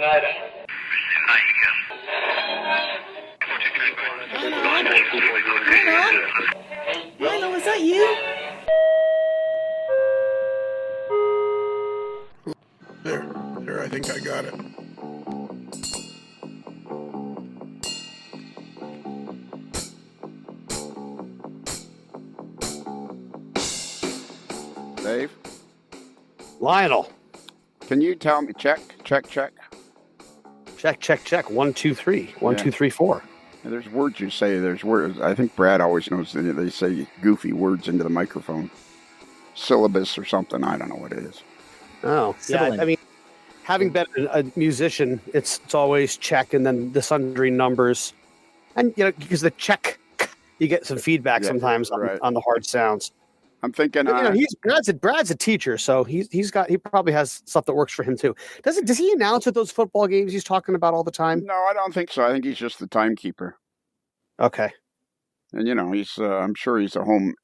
Lionel, is that you? There, I think I got it. Dave? Lionel. Can you tell me, check. Check. 1, 2, 3. 1, 2, 3, 4. There's words you say. There's words. I think Brad always knows that they say goofy words into the microphone. Syllabus or something. I don't know what it is. Oh, yeah. I mean, having been a musician, it's always check and then the sundry numbers. And, because the check, you get some feedback sometimes on the hard sounds. I'm thinking, Brad's a teacher, so he probably has stuff that works for him too. Does he announce at those football games he's talking about all the time? No, I don't think so. I think he's just the timekeeper. Okay. And he's I'm sure he's a home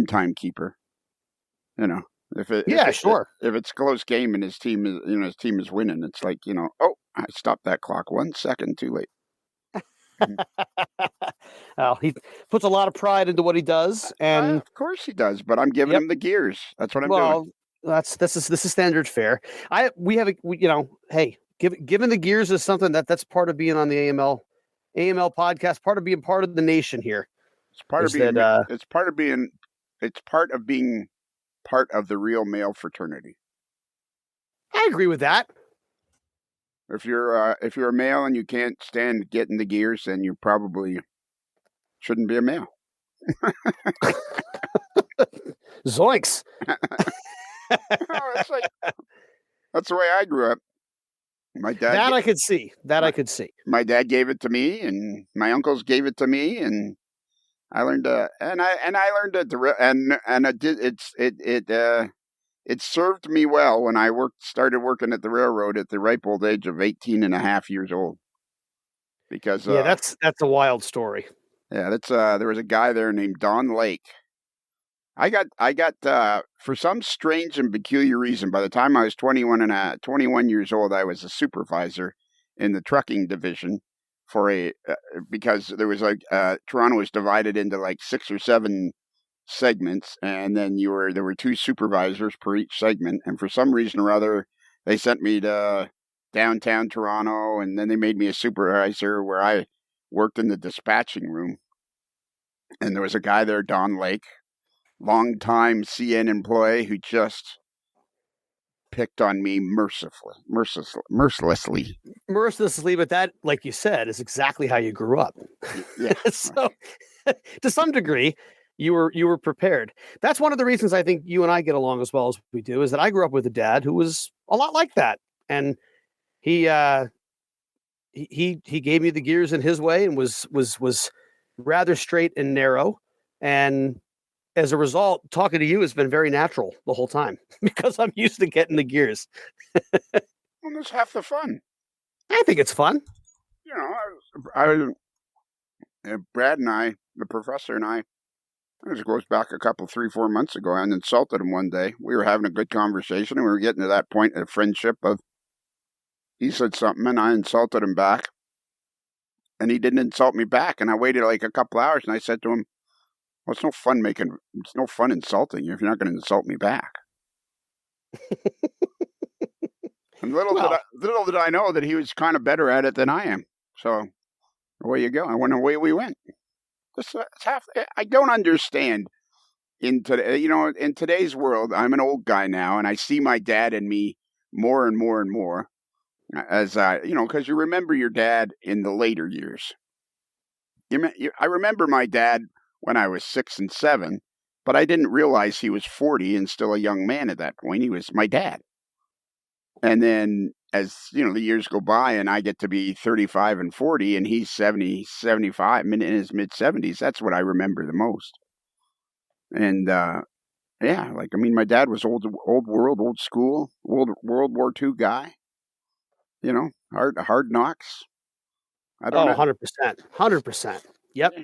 timekeeper. If it's a close game and his team is winning, it's like, I stopped that clock 1 second too late. Well, he puts a lot of pride into what he does, and of course he does. But I'm giving him the gears. That's what I'm doing. Well, this is standard fare. Giving the gears is something that's part of being on the AML podcast. Part of being part of the nation here. It's part of being part of the real male fraternity. I agree with that. If you're a male and you can't stand getting the gears, then you probably shouldn't be a male. Zoinks! That's the way I grew up. My dad. I could see. I could see. My dad gave it to me, and my uncles gave it to me, and I learned. It served me well when I started working at the railroad at the ripe old age of 18 and a half years old. Because that's a wild story. Yeah, there was a guy there named Don Lake. I got for some strange and peculiar reason, by the time I was 21 years old, I was a supervisor in the trucking division because there was Toronto was divided into like 6 or 7 segments, and then there were 2 supervisors per each segment, and for some reason or other they sent me to downtown Toronto, and then they made me a supervisor where I worked in the dispatching room. And there was a guy there, Don Lake, long-time CN employee, who just picked on me mercilessly. But that, like you said, is exactly how you grew up. Yeah. So to some degree you were prepared. That's one of the reasons I think you and I get along as well as we do, is that I grew up with a dad who was a lot like that. And he gave me the gears in his way and was rather straight and narrow. And as a result, talking to you has been very natural the whole time because I'm used to getting the gears. Well, that's half the fun. I think it's fun. Brad and I, the professor and I, this goes back a couple, 3-4 months ago, and insulted him one day. We were having a good conversation, and we were getting to that point of friendship he said something, and I insulted him back, and he didn't insult me back, and I waited like a couple hours, and I said to him, well, it's no fun insulting you if you're not going to insult me back. And little did I know that he was kind of better at it than I am. So away you go. And away we went. I don't understand in today's world. I'm an old guy now, and I see my dad in me more and more and more. As because you remember your dad in the later years. I remember my dad when I was 6 and 7, but I didn't realize he was 40 and still a young man at that point. He was my dad. And then as, the years go by and I get to be 35 and 40 and he's 70, 75, in his mid 70s, that's what I remember the most. And, my dad was old world, old school, World War II guy, hard knocks. I don't know. 100%. Yep.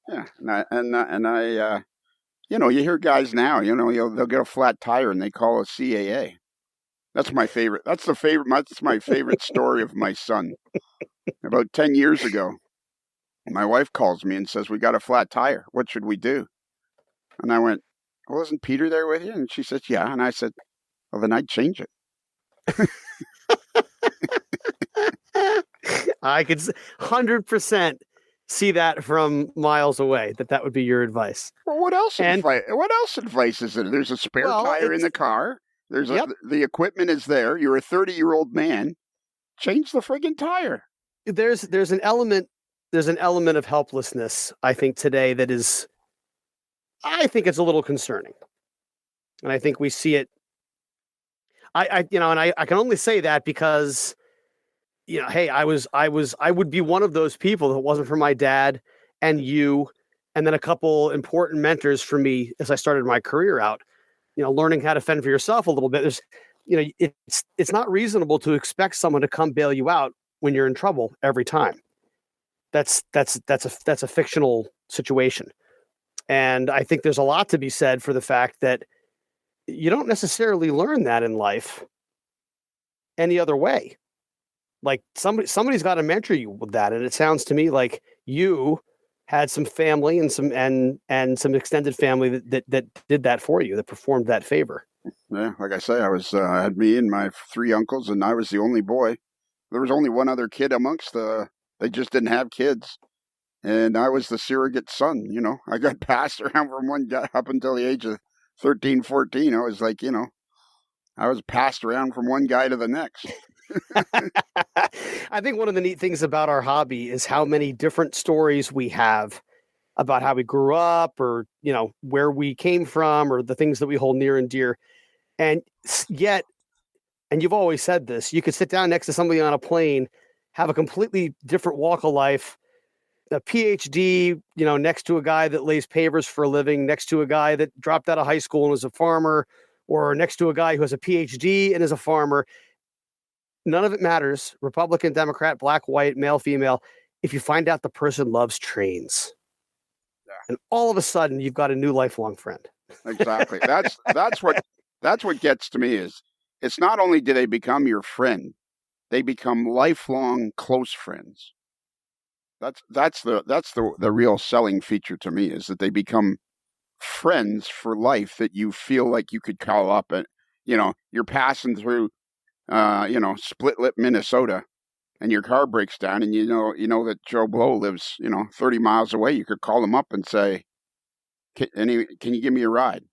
Yeah. And I you hear guys now, they'll get a flat tire and they call it CAA. That's my favorite. That's my favorite story of my son. About 10 years ago, my wife calls me and says, "We got a flat tire. What should we do?" And I went, "Well, isn't Peter there with you?" And she said, "Yeah." And I said, "Well, then I'd change it." I could 100% see that from miles away, that would be your advice. Well, what else advice is it? There's a spare tire in the car. The equipment is there. You're a 30-year-old man. Change the friggin' tire. There's an element of helplessness, I think, today that is, I think it's a little concerning. And I think we see it. I can only say that because, hey, I would be one of those people if it wasn't for my dad and you, and then a couple important mentors for me as I started my career out, learning how to fend for yourself a little bit. There's, it's not reasonable to expect someone to come bail you out when you're in trouble every time. That's a fictional situation. And I think there's a lot to be said for the fact that you don't necessarily learn that in life any other way. Like somebody's got to mentor you with that. And it sounds to me like you had some family and some extended family that did that for you, that performed that favor. Yeah, like I say, I had me and my 3 uncles, and I was the only boy. There was only one other kid amongst they just didn't have kids. And I was the surrogate son, I got passed around from one guy up until the age of 13, 14. I was like, I was passed around from one guy to the next. I think one of the neat things about our hobby is how many different stories we have about how we grew up, or, where we came from, or the things that we hold near and dear. And yet, and you've always said this, you could sit down next to somebody on a plane, have a completely different walk of life, a PhD, next to a guy that lays pavers for a living, next to a guy that dropped out of high school and was a farmer, or next to a guy who has a PhD and is a farmer. None of it matters. Republican, Democrat, black, white, male, female. If you find out the person loves trains, and all of a sudden you've got a new lifelong friend. Exactly. That's what gets to me is it's not only do they become your friend, they become lifelong close friends. That's the real selling feature to me, is that they become friends for life that you feel like you could call up and, you're passing through, Split Lip, Minnesota, and your car breaks down, and you know that Joe Blow lives, 30 miles away. You could call him up and say, can you give me a ride?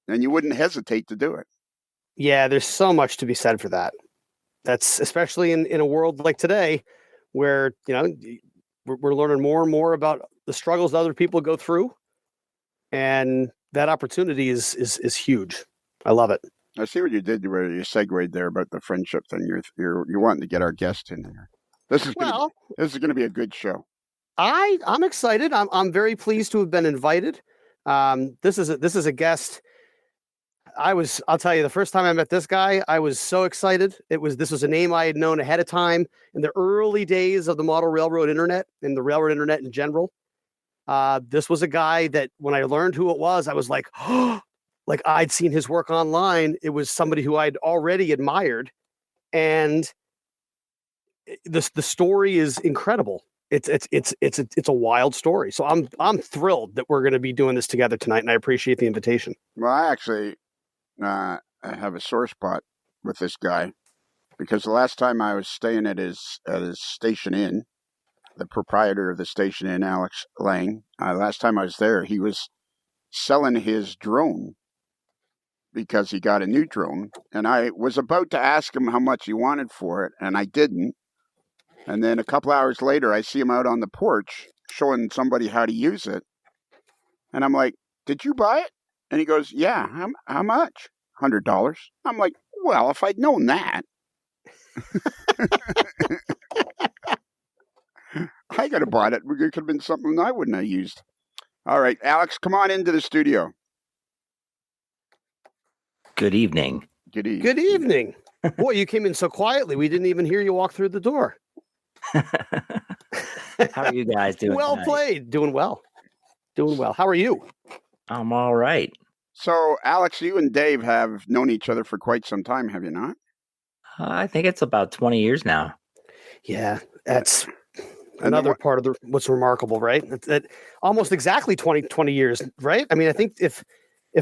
And you wouldn't hesitate to do it. Yeah, there's so much to be said for that. That's especially in a world like today, where, we're learning more and more about the struggles that other people go through. And that opportunity is huge. I love it. I see what you did where you segued there about the friendship thing. You're wanting to get our guest in here. This is going to be a good show. I'm excited. I'm very pleased to have been invited. This is a guest. I'll tell you, the first time I met this guy, I was so excited. This was a name I had known ahead of time in the early days of the model railroad internet and the railroad internet in general. This was a guy that when I learned who it was, I was like, oh, like I'd seen his work online. It was somebody who I'd already admired. And the story is incredible. It's a wild story. So I'm thrilled that we're going to be doing this together tonight, and I appreciate the invitation. Well, I actually I have a sore spot with this guy, because the last time I was staying at his station inn, the proprietor of the station inn, Alex Lang, last time I was there, he was selling his drone because he got a new drone, and I was about to ask him how much he wanted for it, and I didn't. And then a couple hours later, I see him out on the porch showing somebody how to use it, and I'm like, "Did you buy it?" And he goes, "Yeah." How much? $100. I'm like, well, if I'd known that, I could have bought it. It could have been something I wouldn't have used. All right, Alex, come on into the studio. Good evening. Good evening. Good evening. Boy, you came in so quietly. We didn't even hear you walk through the door. How are you guys doing? Well tonight? played. Doing well. How are you? I'm all right. So, Alex, you and Dave have known each other for quite some time, have you not? I think it's about 20 years now. Yeah, that's another part of what's remarkable, right? That almost exactly 20 years, right? I mean, I think if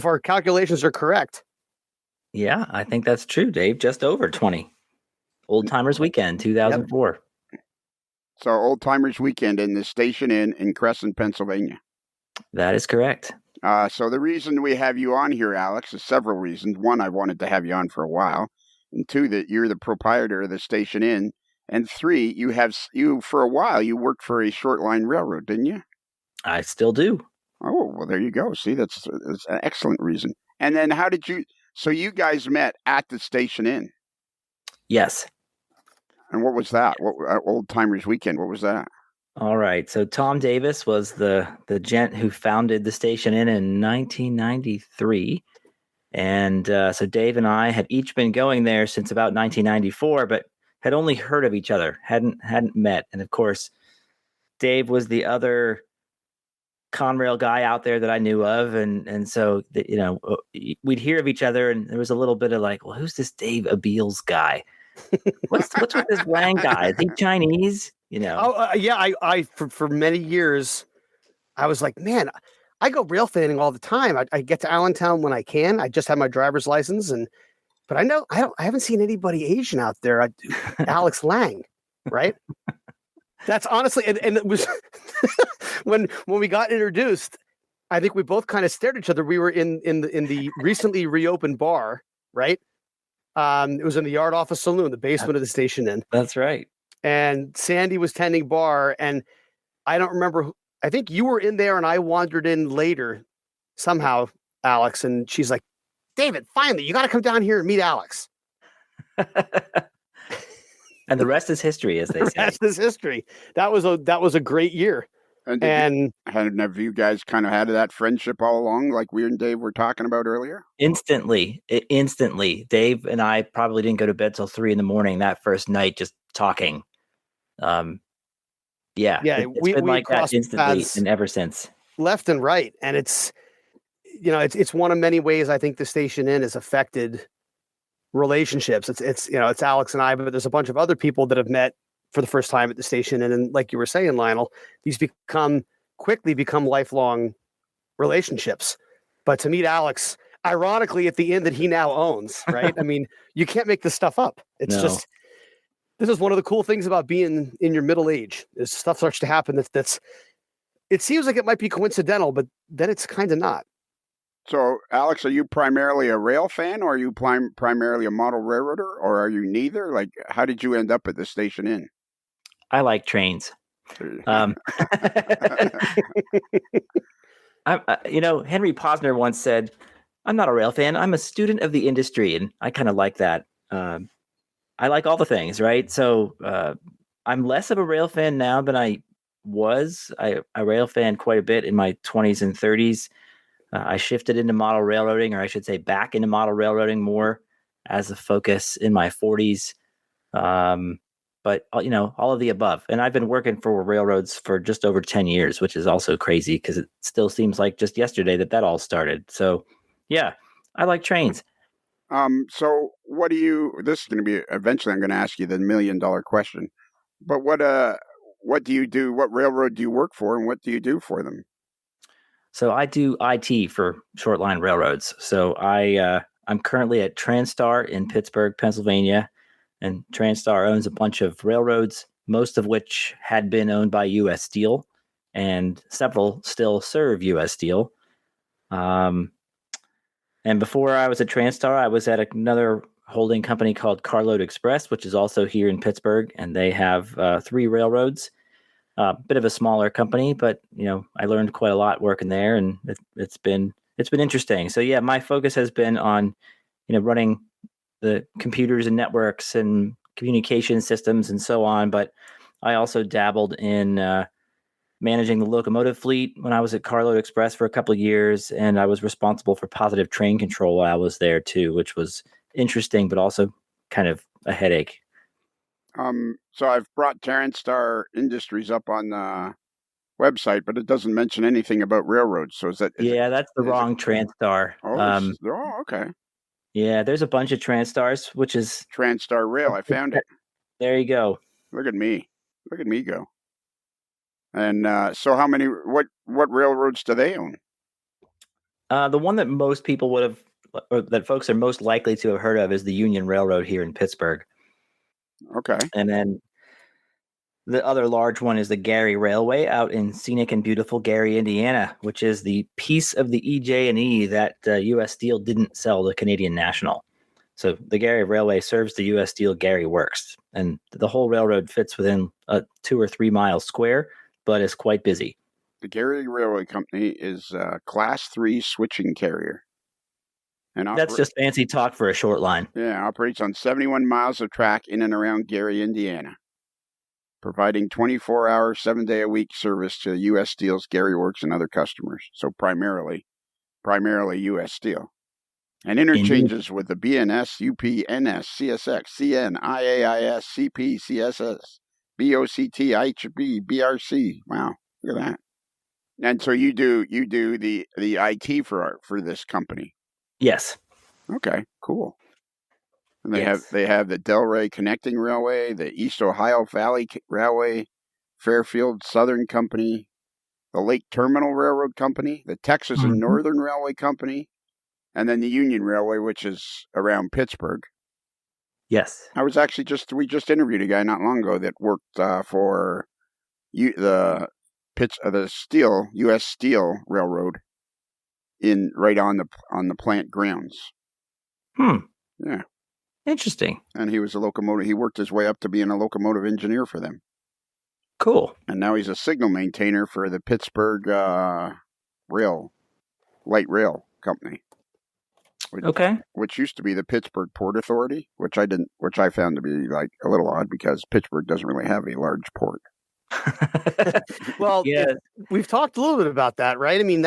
our calculations are correct. Yeah, I think that's true, Dave. Just over 20. Old Timers Weekend, 2004. Yep. So, Old Timers Weekend in the Station Inn in Cresson, Pennsylvania. That is correct. So the reason we have you on here, Alex, is several reasons. One, I wanted to have you on for a while. And two, that you're the proprietor of the Station Inn. And three, you for a while, you worked for a short line railroad, didn't you? I still do. Oh, well, there you go. See, that's an excellent reason. And then so you guys met at the Station Inn? Yes. And what was that? Old Timers Weekend, what was that? All right. So Tom Davis was the gent who founded the Station Inn in 1993. And so Dave and I had each been going there since about 1994, but had only heard of each other, hadn't met. And of course, Dave was the other Conrail guy out there that I knew of. And so, we'd hear of each other, and there was a little bit of like, well, who's this Dave Abeles guy? What's with this Wang guy? Is he Chinese? Yeah. I for many years, I was like, man, I go rail fanning all the time. I get to Allentown when I can. I just have my driver's license, but I haven't seen anybody Asian out there. Alex Lang, right? That's honestly, and it was when we got introduced, I think we both kind of stared at each other. We were in the recently reopened bar, right? It was in the Yard Office Saloon, the basement of the Station Inn. That's right. And Sandy was tending bar, and I don't remember. I think you were in there, and I wandered in later somehow, Alex. And she's like, "David, finally, you got to come down here and meet Alex." And the rest is history, as they say. The rest is history. That was a great year. And have you guys kind of had that friendship all along, like we and Dave were talking about earlier? Instantly. Dave and I probably didn't go to bed till 3 a.m. that first night, just talking. It's been like that instantly and ever since. Left and right. And it's one of many ways I think the Station Inn has affected relationships. It's Alex and I, but there's a bunch of other people that have met for the first time at the Station Inn. And like you were saying, Lionel, these quickly become lifelong relationships. But to meet Alex, ironically, at the inn that he now owns, right? I mean, you can't make this stuff up. It's just, this is one of the cool things about being in your middle age. Is stuff starts to happen it seems like it might be coincidental, but then it's kind of not. So, Alex, are you primarily a rail fan, or are you primarily a model railroader, or are you neither? Like, how did you end up at the Station Inn? I like trains. Henry Posner once said, "I'm not a rail fan. I'm a student of the industry," and I kind of like that. I like all the things, right? So I'm less of a rail fan now than I was. I rail fan quite a bit in my 20s and 30s. I shifted into model railroading, or I should say back into model railroading more as a focus in my 40s. But, all of the above. And I've been working for railroads for just over 10 years, which is also crazy because it still seems like just yesterday that all started. So, yeah, I like trains. So this is going to be, eventually I'm going to ask you the $1 million question, but what do you do? What railroad do you work for, and what do you do for them? So I do IT for short line railroads. So I'm currently at Transtar in Pittsburgh, Pennsylvania, and Transtar owns a bunch of railroads, most of which had been owned by U.S. Steel, and several still serve U.S. Steel. And before I was at Transtar, I was at another holding company called Carload Express, which is also here in Pittsburgh, and they have 3 railroads. Bit of a smaller company, but I learned quite a lot working there, and it's been interesting. So yeah, my focus has been on running the computers and networks and communication systems and so on. But I also dabbled in managing the locomotive fleet when I was at Carload Express for a couple of years, and I was responsible for positive train control while I was there too, which was interesting, but also kind of a headache. So I've brought Transtar Industries up on website, but it doesn't mention anything about railroads. So that's the wrong TransStar. Okay. Yeah, there's a bunch of TransStars, which is TransStar Rail. I found it. There you go. Look at me go. And so, how many? What railroads do they own? The one that most people would have, or that folks are most likely to have heard of, is the Union Railroad here in Pittsburgh. Okay. And then the other large one is the Gary Railway out in scenic and beautiful Gary, Indiana, which is the piece of the EJ&E that U.S. Steel didn't sell to Canadian National. So the Gary Railway serves the U.S. Steel Gary Works, and the whole railroad fits within a 2 or 3 mile square, but is quite busy. The Gary Railway Company is a Class 3 switching carrier. And that's just fancy talk for a short line. Yeah, operates on 71 miles of track in and around Gary, Indiana, providing 24-hour, 7-day-a-week service to U.S. Steel's Gary Works and other customers. So primarily U.S. Steel. And interchanges with the BNS, UP, NS, CSX, CN, IAIS, CP, CSS, BOCT, IHB, BRC. Wow, look at that. And so you do the IT for this company. Yes. Okay, cool. And they have the Delray Connecting Railway, the East Ohio Valley Railway, Fairfield Southern Company, the Lake Terminal Railroad Company, the Texas and Northern Railway Company, and then the Union Railway, which is around Pittsburgh. Yes. I was actually we just interviewed a guy not long ago that worked for the Steel, U.S. Steel Railroad right on the plant grounds. Yeah. Interesting. And he was he worked his way up to being a locomotive engineer for them. Cool. And now he's a signal maintainer for the Pittsburgh light rail company. Which used to be the Pittsburgh Port Authority, which I found to be like a little odd because Pittsburgh doesn't really have a large port. Well, yeah, we've talked a little bit about that, right? I mean,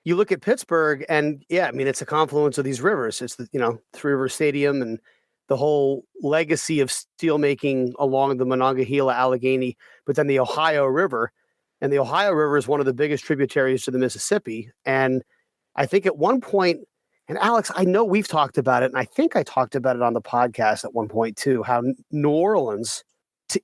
you look at Pittsburgh, and yeah, I mean, it's a confluence of these rivers. It's the Three River Stadium and the whole legacy of steelmaking along the Monongahela, Allegheny, but then the Ohio River, and the Ohio River is one of the biggest tributaries to the Mississippi. And I think at one point, and Alex, I know we've talked about it, and I think I talked about it on the podcast at one point too, how New Orleans,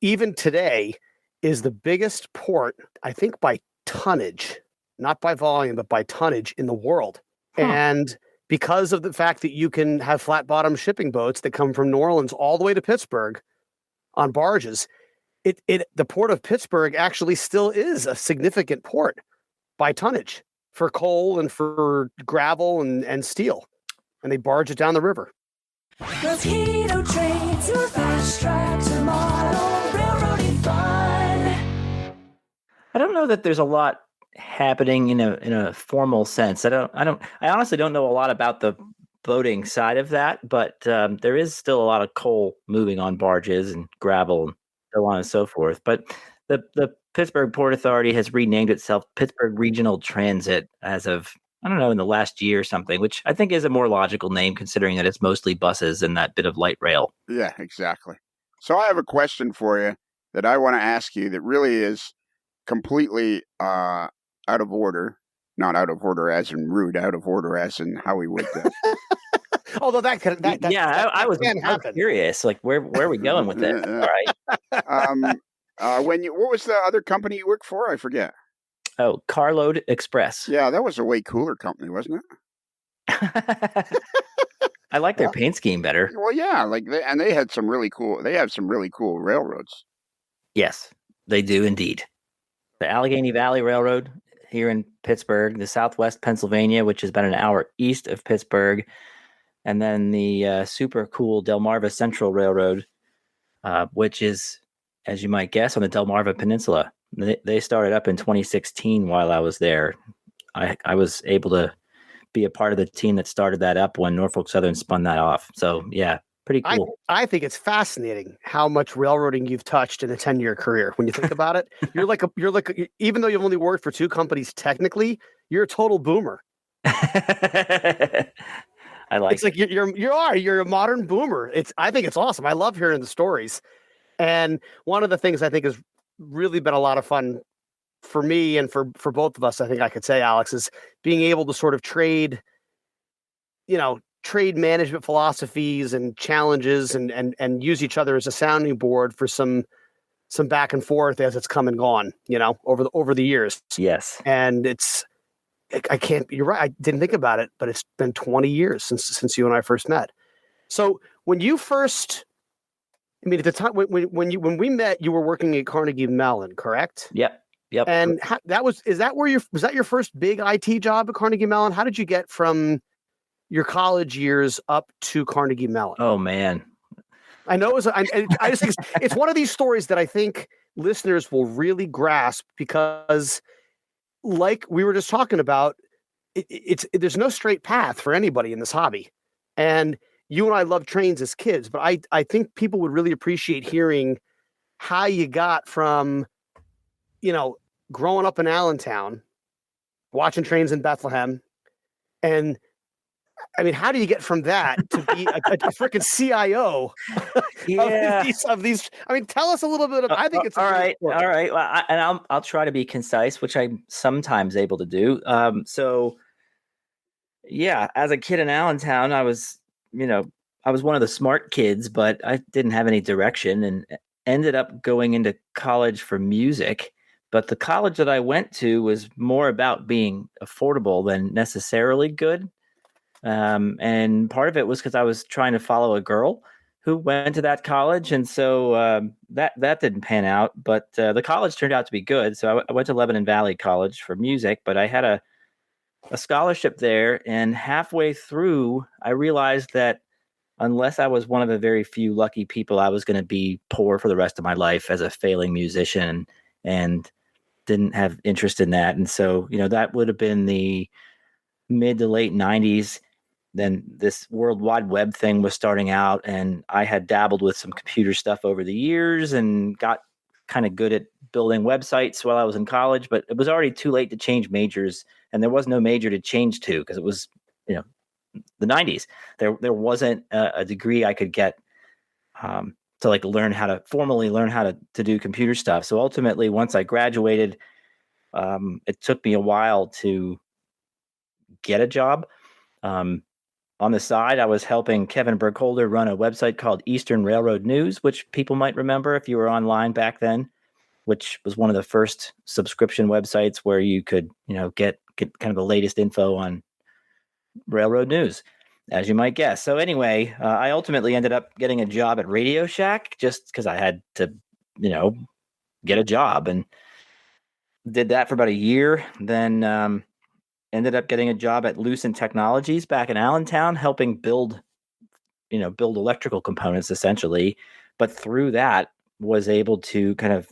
even today, is the biggest port, I think, by tonnage, not by volume, but by tonnage in the world. And because of the fact that you can have flat bottom shipping boats that come from New Orleans all the way to Pittsburgh on barges, the port of Pittsburgh actually still is a significant port by tonnage for coal and for gravel and steel. And they barge it down the river. Mosquito trains, your fast track tomorrow, railroading fun. I don't know that there's a lot happening in a formal sense. I honestly don't know a lot about the boating side of that, but there is still a lot of coal moving on barges and gravel and so on and so forth. But the Pittsburgh Port Authority has renamed itself Pittsburgh Regional Transit as of, I don't know, in the last year or something, which I think is a more logical name considering that it's mostly buses and that bit of light rail. Yeah, exactly. So I have a question for you that I want to ask you that really is completely out of order. Not out of order as in rude, out of order as in how we would Although I was curious, like where are we going with this? All right. What was the other company you worked for? I forget. Oh, Carload Express. Yeah, that was a way cooler company, wasn't it? I like their paint scheme better. Well, yeah, they had some really cool. They have some really cool railroads. Yes, they do indeed. The Allegheny Valley Railroad here in Pittsburgh, the Southwest Pennsylvania, which is about an hour east of Pittsburgh, and then the super cool Delmarva Central Railroad, which is, as you might guess, on the Delmarva Peninsula. They started up in 2016 while I was there. I was able to be a part of the team that started that up when Norfolk Southern spun that off. So yeah, pretty cool. I think it's fascinating how much railroading you've touched in a 10-year career. When you think about it, you're like even though you've only worked for 2 companies, technically, you're a total boomer. I like. It's like you're a modern boomer. I think it's awesome. I love hearing the stories. And one of the things I think has really been a lot of fun for me and for both of us, I think I could say, Alex, is being able to sort of trade management philosophies and challenges and use each other as a sounding board for some back and forth as it's come and gone, over the years. Yes. And you're right. I didn't think about it, but it's been 20 years since you and I first met. So when you first, at the time when we met, you were working at Carnegie Mellon, correct? Yep. And was that your first big IT job at Carnegie Mellon? How did you get from your college years up to Carnegie Mellon? Oh man. I know I just think it's one of these stories that I think listeners will really grasp because, like we were just talking about, there's no straight path for anybody in this hobby. And you and I loved trains as kids, but I think people would really appreciate hearing how you got from, growing up in Allentown, watching trains in Bethlehem, and how do you get from that to be a freaking CIO of these? Tell us a little bit. I think it's all right. Well, I'll try to be concise, which I'm sometimes able to do. So, yeah, as a kid in Allentown, I was one of the smart kids, but I didn't have any direction, and ended up going into college for music. But the college that I went to was more about being affordable than necessarily good. And part of it was because I was trying to follow a girl who went to that college. And so that didn't pan out. But the college turned out to be good. So I went to Lebanon Valley College for music, but I had a scholarship there. And halfway through, I realized that unless I was one of the very few lucky people, I was going to be poor for the rest of my life as a failing musician, and didn't have interest in that. And so, that would have been the mid to late 90s. Then this World Wide Web thing was starting out, and I had dabbled with some computer stuff over the years and got kind of good at building websites while I was in college, but it was already too late to change majors, and there was no major to change to because it was, the 90s. There wasn't a degree I could get to formally learn how to do computer stuff. So ultimately, once I graduated, it took me a while to get a job. On the side, I was helping Kevin Burkholder run a website called Eastern Railroad News, which people might remember if you were online back then, which was one of the first subscription websites where you could, get kind of the latest info on railroad news, as you might guess. So anyway, I ultimately ended up getting a job at Radio Shack just because I had to, get a job, and did that for about a year. Then ended up getting a job at Lucent Technologies back in Allentown, helping build electrical components essentially. But through that, was able to kind of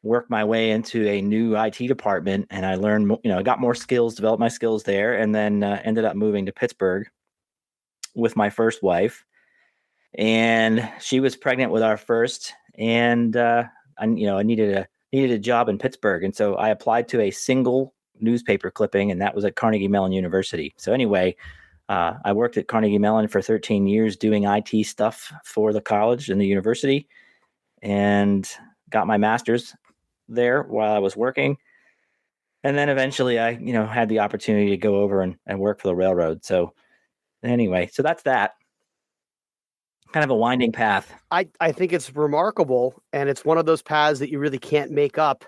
work my way into a new IT department, and I learned, I got more skills, developed my skills there, and then ended up moving to Pittsburgh with my first wife, and she was pregnant with our first, and I needed a job in Pittsburgh, and so I applied to a single newspaper clipping, and that was at Carnegie Mellon University. So anyway, I worked at Carnegie Mellon for 13 years doing IT stuff for the college and the university, and got my master's there while I was working. And then eventually I, had the opportunity to go over and work for the railroad. So anyway, so that's that. Kind of a winding path. I think it's remarkable, and it's one of those paths that you really can't make up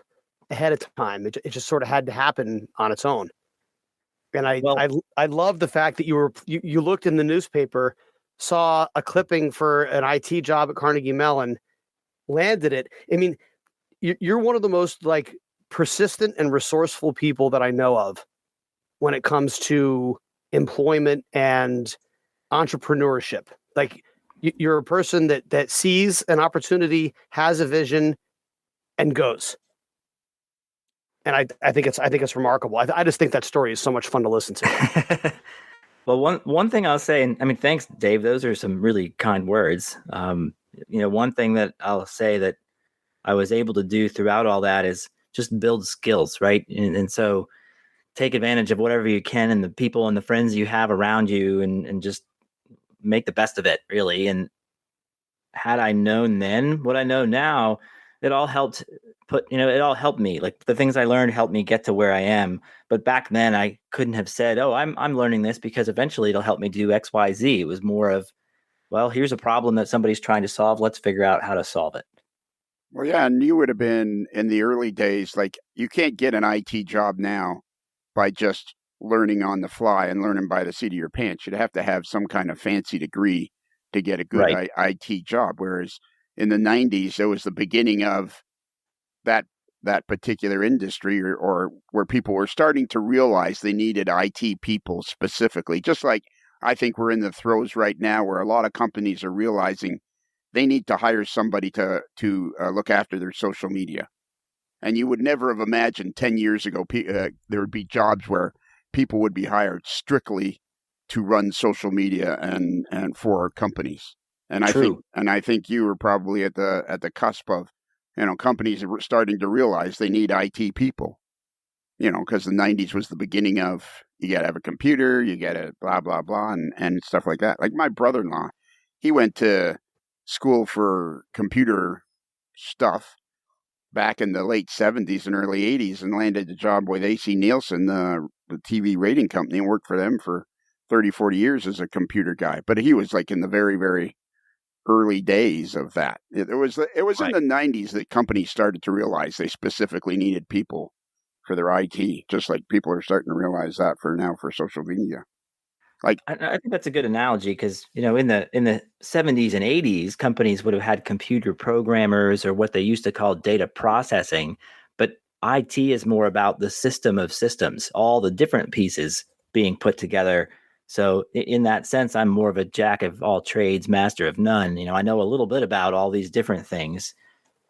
ahead of time. It just sort of had to happen on its own. And I love the fact that you looked in the newspaper, saw a clipping for an IT job at Carnegie Mellon, landed it. You're one of the most persistent and resourceful people that I know of when it comes to employment and entrepreneurship. You're a person that sees an opportunity, has a vision, and goes. And I think it's remarkable. I just think that story is so much fun to listen to. Well, one thing I'll say, and thanks, Dave. Those are some really kind words. One thing that I'll say that I was able to do throughout all that is just build skills, right? And so take advantage of whatever you can and the people and the friends you have around you, and just make the best of it, really. And had I known then what I know now, it all helped it all helped me. Like the things I learned helped me get to where I am. But back then I couldn't have said, oh, I'm learning this because eventually it'll help me do X, Y, Z. It was more of, well, here's a problem that somebody's trying to solve. Let's figure out how to solve it. Well, yeah, and you would have been in the early days, like you can't get an IT job now by just learning on the fly and learning by the seat of your pants. You'd have to have some kind of fancy degree to get a good Right. IT job. Whereas in the 90s, it was the beginning of that particular industry, or where people were starting to realize they needed IT people specifically. Just like I think we're in the throes right now where a lot of companies are realizing they need to hire somebody to look after their social media. And you would never have imagined 10 years ago there would be jobs where people would be hired strictly to run social media and for companies. And True. I think you were probably at the cusp of, companies are starting to realize they need IT people. Because the 90s was the beginning of, you got to have a computer, you got to blah, blah, blah, and stuff like that. Like my brother-in-law, he went to school for computer stuff back in the late 70s and early 80s and landed a job with AC Nielsen, the TV rating company, and worked for them for 30, 40 years as a computer guy. But he was like in the very, very early days of that. It was right. In the 90s that companies started to realize they specifically needed people for their IT, just like people are starting to realize that for social media. Like, I think that's a good analogy because, in the 70s and 80s, companies would have had computer programmers or what they used to call data processing. But IT is more about the system of systems, all the different pieces being put together. So in that sense, I'm more of a jack of all trades, master of none. I know a little bit about all these different things.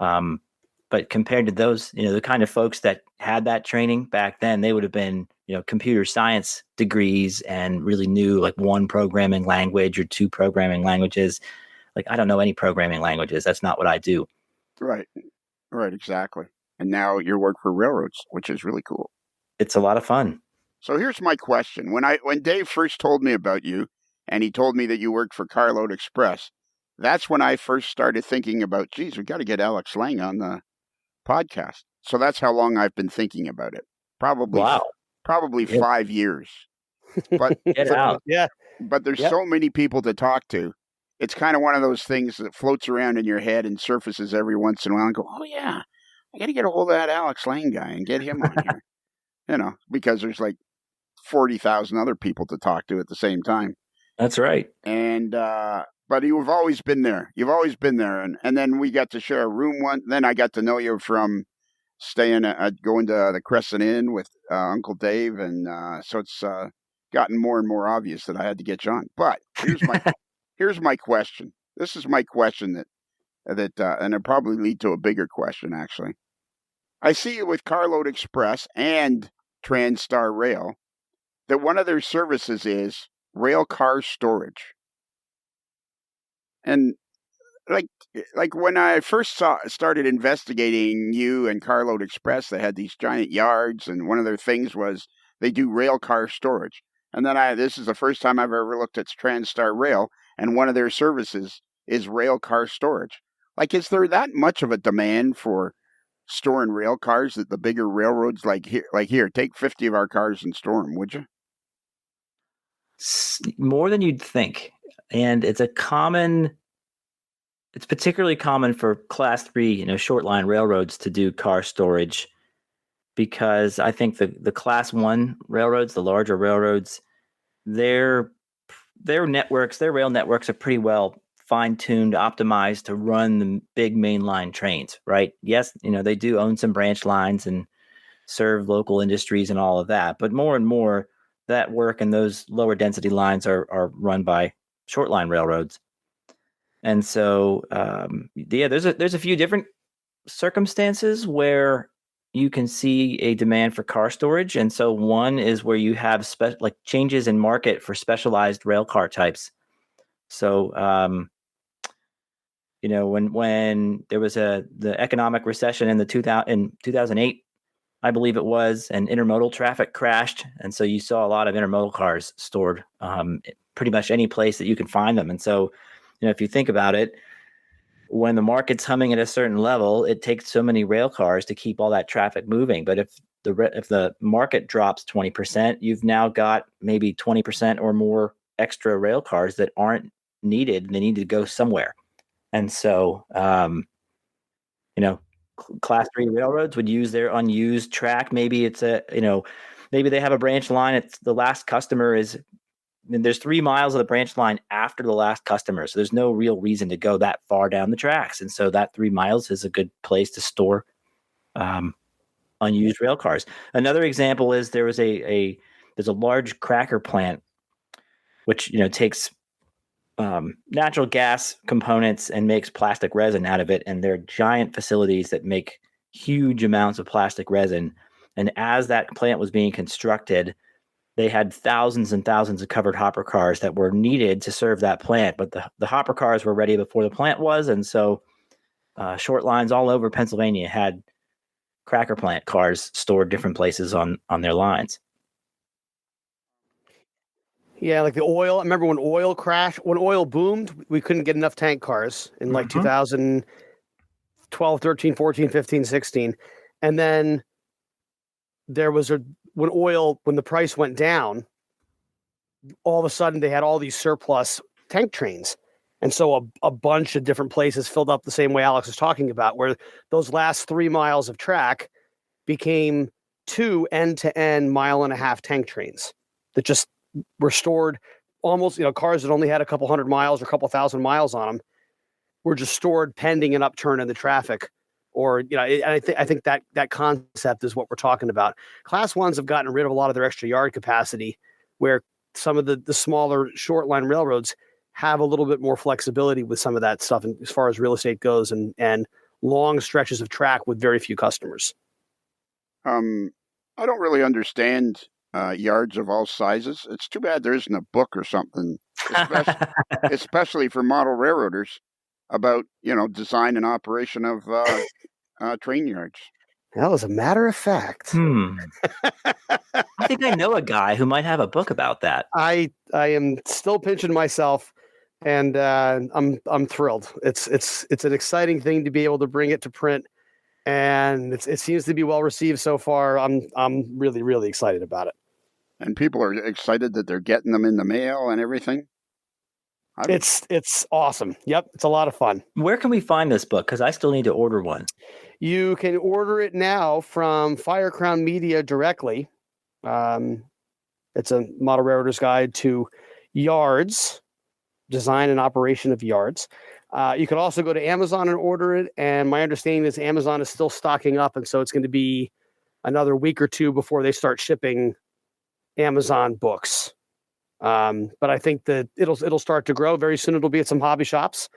But compared to those, the kind of folks that had that training back then, they would have been, computer science degrees and really knew like one programming language or two programming languages. Like, I don't know any programming languages. That's not what I do. Right, exactly. And now you work for railroads, which is really cool. It's a lot of fun. So here's my question. When Dave first told me about you, and he told me that you worked for Carload Express, that's when I first started thinking about, geez, we got to get Alex Lang on the podcast. So that's how long I've been thinking about it. Probably 5 years. But get out. Yeah. But there's so many people to talk to. It's kind of one of those things that floats around in your head and surfaces every once in a while and go, oh yeah, I got to get a hold of that Alex Lang guy and get him on here. Because there's like 40,000 other people to talk to at the same time. That's right. And but you've always been there. And then we got to share a room one. Then I got to know you from staying going to the Cresson Inn with Uncle Dave, and so it's gotten more and more obvious that I had to get you on. But here's my question. This is my question that and it'll probably lead to a bigger question actually. I see you with Carload Express and Transtar Rail that one of their services is rail car storage. And like when I first started investigating you and Carload Express, they had these giant yards, and one of their things was they do rail car storage. And then this is the first time I've ever looked at Transtar Rail, and one of their services is rail car storage. Like, is there that much of a demand for storing rail cars that the bigger railroads like here, take 50 of our cars and store them, would you? More than you'd think. And it's particularly common for class 3, short line railroads to do car storage, because I think the class 1 railroads, the larger railroads, their rail networks are pretty well fine-tuned, optimized to run the big mainline trains, right? Yes, they do own some branch lines and serve local industries and all of that, but more and more that work and those lower density lines are run by short line railroads. And so, there's a few different circumstances where you can see a demand for car storage. And so one is where you have changes in market for specialized rail car types. So, when there was the economic recession in 2008, I believe it was, and intermodal traffic crashed. And so you saw a lot of intermodal cars stored pretty much any place that you can find them. And so, if you think about it, when the market's humming at a certain level, it takes so many rail cars to keep all that traffic moving. But if the market drops 20%, you've now got maybe 20% or more extra rail cars that aren't needed. They need to go somewhere. And so, Class 3 railroads would use their unused track. Maybe it's maybe they have a branch line. It's the last customer is, there's 3 miles of the branch line after the last customer. So there's no real reason to go that far down the tracks. And so that 3 miles is a good place to store unused rail cars. Another example is there's a large cracker plant, which, takes natural gas components and makes plastic resin out of it. And they're giant facilities that make huge amounts of plastic resin. And as that plant was being constructed, they had thousands and thousands of covered hopper cars that were needed to serve that plant. But the hopper cars were ready before the plant was. And so short lines all over Pennsylvania had cracker plant cars stored different places on their lines. Yeah, like the oil. I remember when oil boomed, we couldn't get enough tank cars in like 2012, 13, 14, 15, 16. And then there was when the price went down, all of a sudden they had all these surplus tank trains. And so a bunch of different places filled up the same way Alex was talking about, where those last 3 miles of track became 2 end-to-end 1.5-mile tank trains that just were stored almost, cars that only had a couple hundred miles or a couple thousand miles on them were just stored pending an upturn in the traffic. Or, I think that concept is what we're talking about. Class 1s have gotten rid of a lot of their extra yard capacity, where some of the smaller short line railroads have a little bit more flexibility with some of that stuff, and as far as real estate goes, and long stretches of track with very few customers. I don't really understand yards of all sizes. It's too bad there isn't a book or something, especially for model railroaders, about design and operation of train yards. Well, as a matter of fact, I think I know a guy who might have a book about that. I am still pinching myself, and I'm thrilled. It's an exciting thing to be able to bring it to print, and it seems to be well received so far. I'm really, really excited about it. And people are excited that they're getting them in the mail and everything. It's awesome. Yep, it's a lot of fun. Where can we find this book? Because I still need to order one. You can order it now from Fire Crown Media directly. It's a Model Railroader's Guide to Yards, Design and Operation of Yards. You can also go to Amazon and order it. And my understanding is Amazon is still stocking up, and so it's going to be another week or two before they start shipping Amazon books. But I think that it'll start to grow very soon. It'll be at some hobby shops,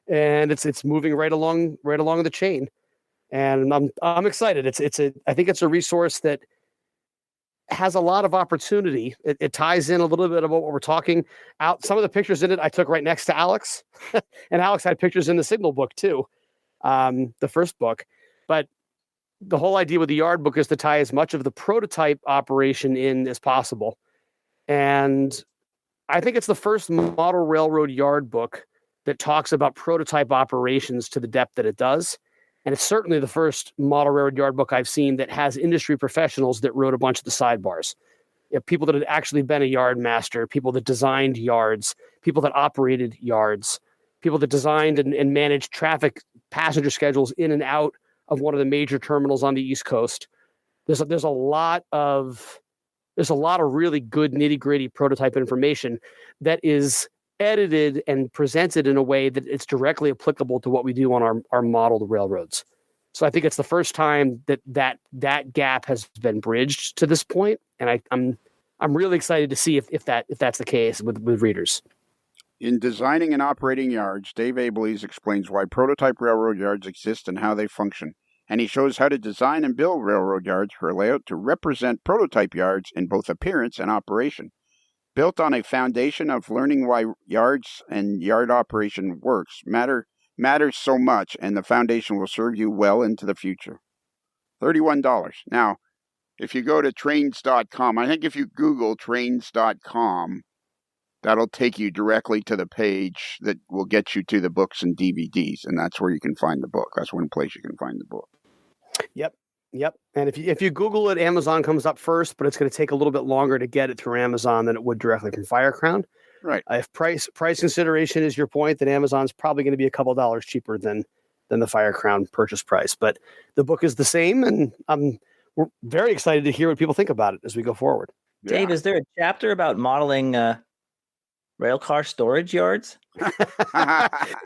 and it's moving right along the chain. And I'm excited. I think it's a resource that has a lot of opportunity. It ties in a little bit about what we're talking out. Some of the pictures in it I took right next to Alex, and Alex had pictures in the Signal book too, the first book. But the whole idea with the yard book is to tie as much of the prototype operation in as possible. And I think it's the first model railroad yard book that talks about prototype operations to the depth that it does. And it's certainly the first model railroad yard book I've seen that has industry professionals that wrote a bunch of the sidebars. People that had actually been a yard master, people that designed yards, people that operated yards, people that designed and managed traffic passenger schedules in and out of one of the major terminals on the East Coast. There's a lot of really good nitty-gritty prototype information that is edited and presented in a way that it's directly applicable to what we do on our modeled railroads. So I think it's the first time that gap has been bridged to this point, and I'm really excited to see if that's the case with readers. In Designing and Operating Yards, Dave Abeles explains why prototype railroad yards exist and how they function. And he shows how to design and build railroad yards for a layout to represent prototype yards in both appearance and operation. Built on a foundation of learning why yards and yard operation matters so much, and the foundation will serve you well into the future. $31. Now, if you go to trains.com, I think if you Google trains.com, that'll take you directly to the page that will get you to the books and DVDs, and that's where you can find the book. That's one place you can find the book. Yep. And if you Google it, Amazon comes up first, but it's going to take a little bit longer to get it through Amazon than it would directly from Firecrown. Right. If price consideration is your point, then Amazon's probably going to be a couple dollars cheaper than the Firecrown purchase price. But the book is the same, and we're very excited to hear what people think about it as we go forward. Dave, is there a chapter about modeling railcar storage yards?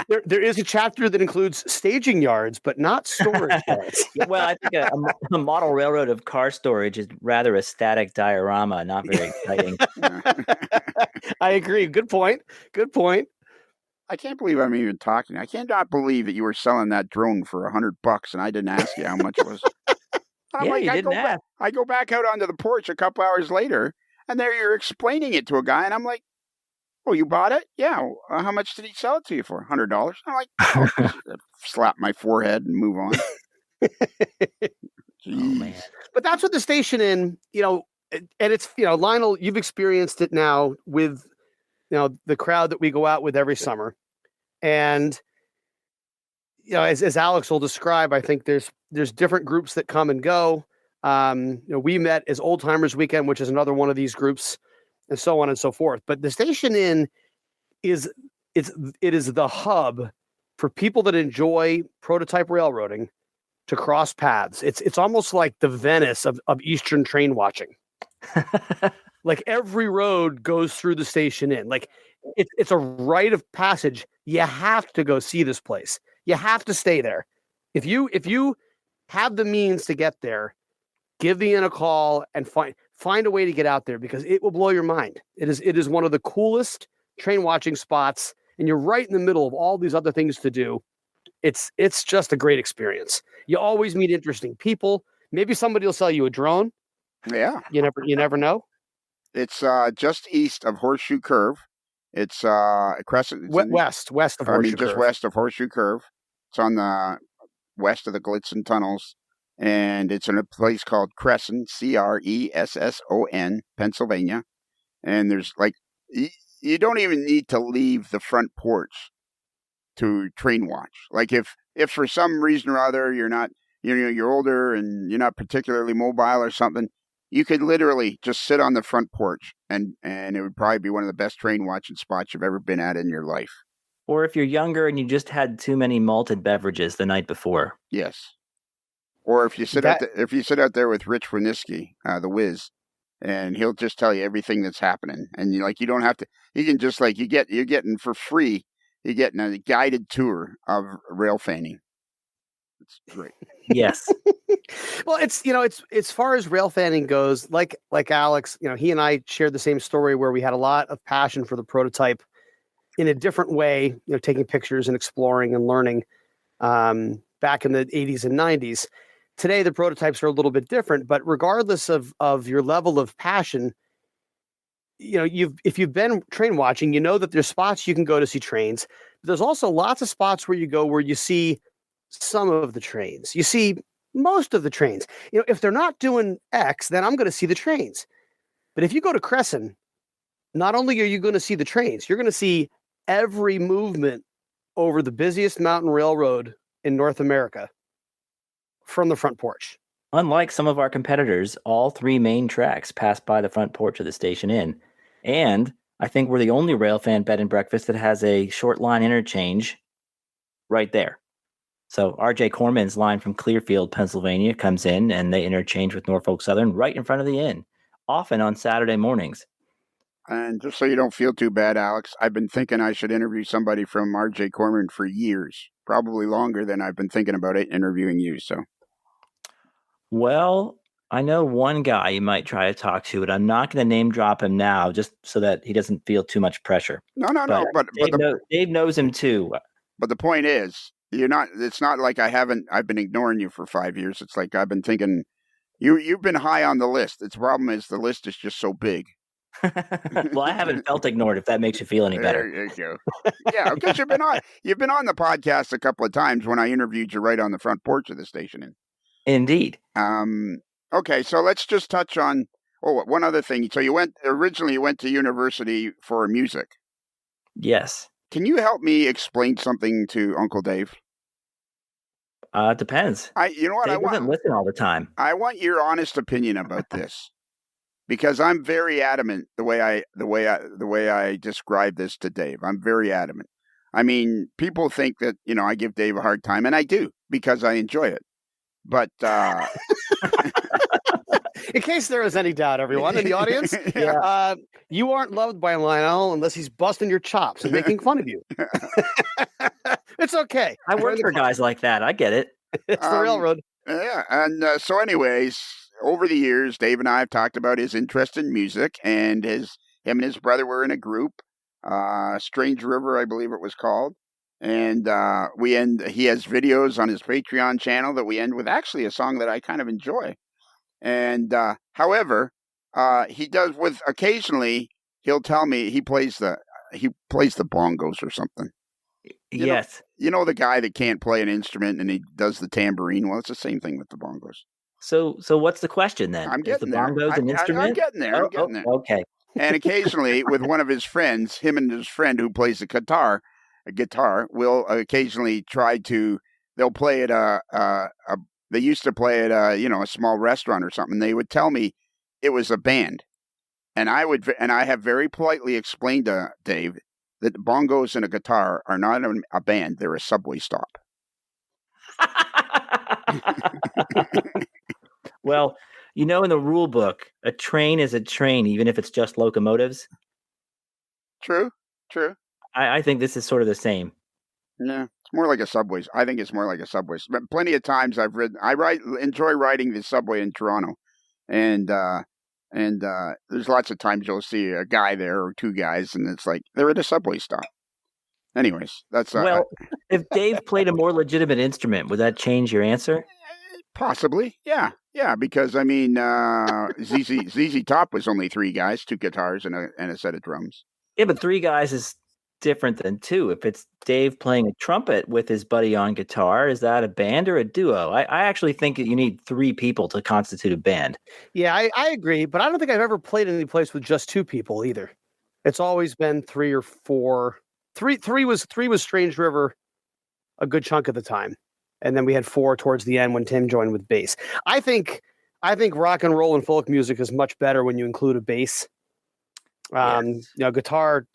There is a chapter that includes staging yards, but not storage yards. Well, I think a model railroad of car storage is rather a static diorama, not very exciting. I agree. Good point. I can't believe I'm even talking. I cannot believe that you were selling that drone for $100 and I didn't ask you how much it was. I'm You didn't ask. I go back out onto the porch a couple hours later, and there you're explaining it to a guy, and I'm like, "Oh, you bought it? Yeah. How much did he sell it to you for? $100." I'm like, slap my forehead and move on. Oh man! But that's what the station in, and it's, Lionel, you've experienced it now with, the crowd that we go out with every summer, and as Alex will describe, I think there's different groups that come and go. We met as Old Timers Weekend, which is another one of these groups, and so on and so forth. But the Station Inn it is the hub for people that enjoy prototype railroading to cross paths. It's almost like the Venice of Eastern train watching. Like every road goes through the Station Inn. Like it's a rite of passage. You have to go see this place. You have to stay there. If you have the means to get there, give the inn a call and find a way to get out there, because it will blow your mind. It is one of the coolest train watching spots, and you're right in the middle of all these other things to do. It's just a great experience. You always meet interesting people. Maybe somebody will sell you a drone. Yeah. You never know. It's just east of Horseshoe Curve. It's Cresson. West of Horseshoe Curve. Just west of Horseshoe Curve. It's on the west of the Glitzen tunnels, and it's in a place called Cresson, Cresson, Pennsylvania. And there's you don't even need to leave the front porch to train watch. Like if for some reason or other you're older and you're not particularly mobile or something, you could literally just sit on the front porch, and it would probably be one of the best train watching spots you've ever been at in your life. Or if you're younger and you just had too many malted beverages the night before. Yes. Or if you sit out there with Rich Winisky, the Wiz, and he'll just tell you everything that's happening, and you don't have to. You can just you're getting for free. You're getting a guided tour of rail fanning. It's great. Yes. Well, it's as far as rail fanning goes, like Alex, he and I shared the same story where we had a lot of passion for the prototype in a different way, taking pictures and exploring and learning back in the 80s and 90s. Today, the prototypes are a little bit different, but regardless of your level of passion, if you've been train watching, you know that there's spots you can go to see trains. But there's also lots of spots where you go where you see some of the trains. You see most of the trains. If they're not doing X, then I'm going to see the trains. But if you go to Cresson, not only are you going to see the trains, you're going to see every movement over the busiest mountain railroad in North America from the front porch. Unlike some of our competitors, all three main tracks pass by the front porch of the Station Inn. And I think we're the only railfan bed and breakfast that has a short line interchange right there. So RJ Corman's line from Clearfield, Pennsylvania comes in, and they interchange with Norfolk Southern right in front of the inn, often on Saturday mornings. And just so you don't feel too bad, Alex, I've been thinking I should interview somebody from RJ Corman for years, probably longer than I've been thinking about interviewing you. So, well, I know one guy you might try to talk to, but I'm not going to name drop him now, just so that he doesn't feel too much pressure. No. But Dave knows him too. But the point is, it's not like I've been ignoring you for 5 years. It's like I've been thinking you've been high on the list. The problem is the list is just so big. Well, I haven't felt ignored, if that makes you feel any better. There you go. Yeah, because you've been on the podcast a couple of times when I interviewed you right on the front porch of the Station Inn. Indeed. Okay, so let's just touch on. Oh, one other thing. So you went to university for music. Yes. Can you help me explain something to Uncle Dave? Depends. You know what? Dave doesn't listen all the time. I want your honest opinion about this, because I'm very adamant the way I describe this to Dave. I'm very adamant. I mean, people think that I give Dave a hard time, and I do because I enjoy it. But in case there is any doubt, everyone in the audience, you aren't loved by Lionel unless he's busting your chops and making fun of you. It's okay. I work for guys like that. I get it. It's the railroad. Yeah, and so anyways, over the years, Dave and I have talked about his interest in music, and him and his brother were in a group, Strange River, I believe it was called. And he has videos on his Patreon channel that we end with actually a song that I kind of enjoy. And however, he does occasionally he'll tell me he plays the bongos or something. Yes. You know the guy that can't play an instrument and he does the tambourine? Well, it's the same thing with the bongos. So what's the question then? I'm getting there. Bongos an instrument? I'm getting there. I'm getting there. Okay. And occasionally, with one of his friends, him and his friend who plays a guitar, will occasionally they'll play at they used to play at a small restaurant or something. They would tell me it was a band. And I have very politely explained to Dave that the bongos and a guitar are not a band, they're a subway stop. Well, in the rule book, a train is a train, even if it's just locomotives. True. I think this is sort of the same. Yeah, it's more like a subway. I think it's more like a subway. But plenty of times I enjoy riding the subway in Toronto, and there's lots of times you'll see a guy there or two guys, and it's like they're at a subway stop. Anyways, that's if Dave played a more legitimate instrument, would that change your answer? Possibly, yeah, because I mean, ZZ Top was only three guys, two guitars and a set of drums. Yeah, but three guys is different than two. If it's Dave playing a trumpet with his buddy on guitar, is that a band or a duo? I actually think that you need three people to constitute a band. Yeah, I agree, but I don't think I've ever played any place with just two people either. It's always been three or four. Three was Strange River a good chunk of the time. And then we had four towards the end when Tim joined with bass. I think rock and roll and folk music is much better when you include a bass. Yes. Guitar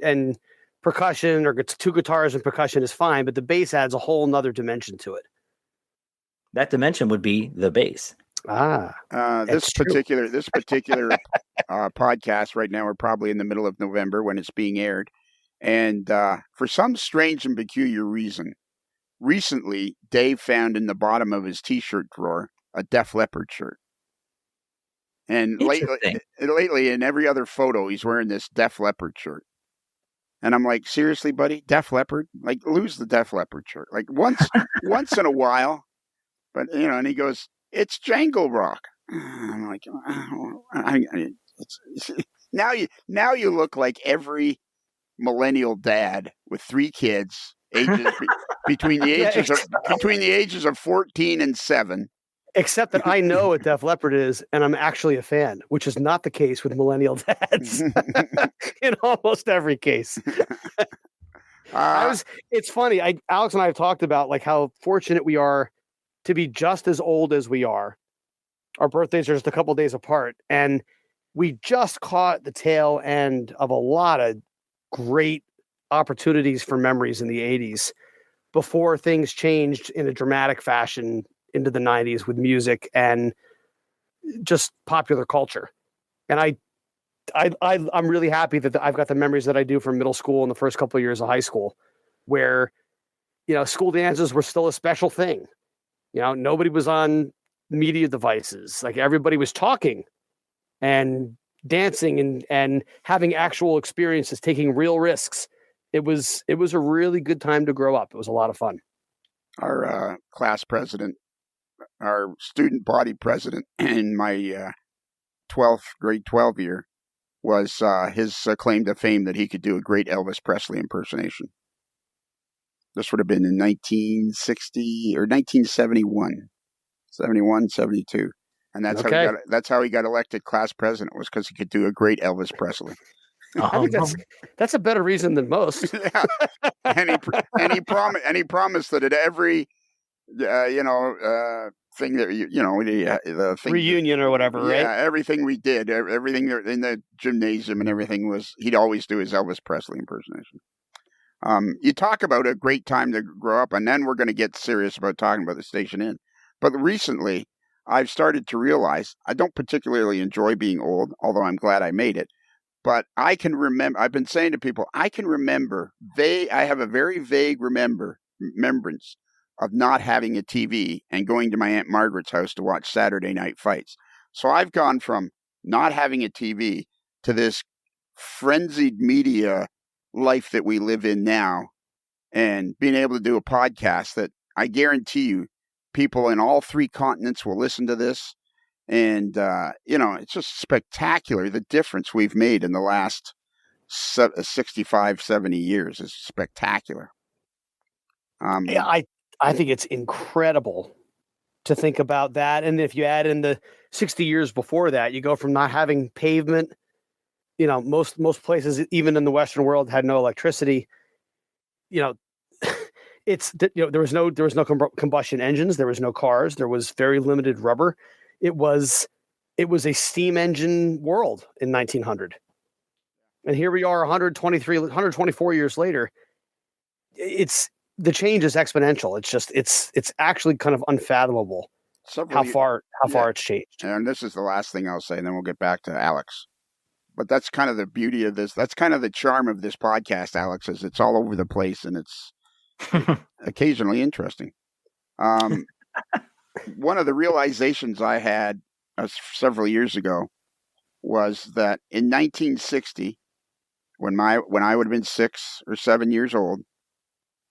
and percussion, or two guitars and percussion is fine, but the bass adds a whole nother dimension to it. That dimension would be the bass. This particular podcast right now, we're probably in the middle of November when it's being aired. And for some strange and peculiar reason, recently, Dave found in the bottom of his T-shirt drawer a Def Leppard shirt. And lately, in every other photo, he's wearing this Def Leppard shirt. And I'm like, seriously, buddy? Def Leppard? Like, lose the Def Leppard shirt. Like, once in a while. But, and he goes, it's Jangle Rock. I'm like, now you look like every millennial dad with three kids, between the ages of 14 and 7. Except that I know what Def Leppard is, and I'm actually a fan, which is not the case with millennial dads in almost every case. It's funny. Alex and I have talked about like how fortunate we are to be just as old as we are. Our birthdays are just a couple days apart, and we just caught the tail end of a lot of great opportunities for memories in the 80s before things changed in a dramatic fashion into the 90s with music and just popular culture. And I'm really happy that I've got the memories that I do from middle school and the first couple of years of high school, where, school dances were still a special thing. Nobody was on media devices. Like, everybody was talking and dancing and having actual experiences, taking real risks. It was a really good time to grow up. It was a lot of fun. Our class president, our student body president in my grade 12 year, was his claim to fame that he could do a great Elvis Presley impersonation. This would have been in 1960 or 1971, 71, 72. And that's how he got elected class president, was because he could do a great Elvis Presley. I think that's a better reason than most. Yeah. And he promised that at every thing that the thing, reunion or whatever, right? Yeah, everything we did, everything in the gymnasium and everything he'd always do his Elvis Presley impersonation. You talk about a great time to grow up, and then we're going to get serious about talking about the Station Inn. But recently, I've started to realize I don't particularly enjoy being old, although I'm glad I made it. But I can remember, I've been saying to people, I can remember, I have a very vague remembrance of not having a TV and going to my Aunt Margaret's house to watch Saturday night fights. So I've gone from not having a TV to this frenzied media life that we live in now, and being able to do a podcast that I guarantee you people in all 3 continents will listen to this. And, it's just spectacular. The difference we've made in the last 65, 70 years is spectacular. I think it's incredible to think about that. And if you add in the 60 years before that, you go from not having pavement, most places, even in the Western world, had no electricity. There was no combustion engines. There was no cars. There was very limited rubber. It was a steam engine world in 1900. And here we are 124 years later. The change is exponential. It's actually kind of unfathomable how far it's changed. And this is the last thing I'll say, and then we'll get back to Alex. But that's kind of the beauty of this. That's kind of the charm of this podcast, Alex, is it's all over the place and it's occasionally interesting. One of the realizations I had several years ago was that in 1960, when I would have been 6 or 7 years old,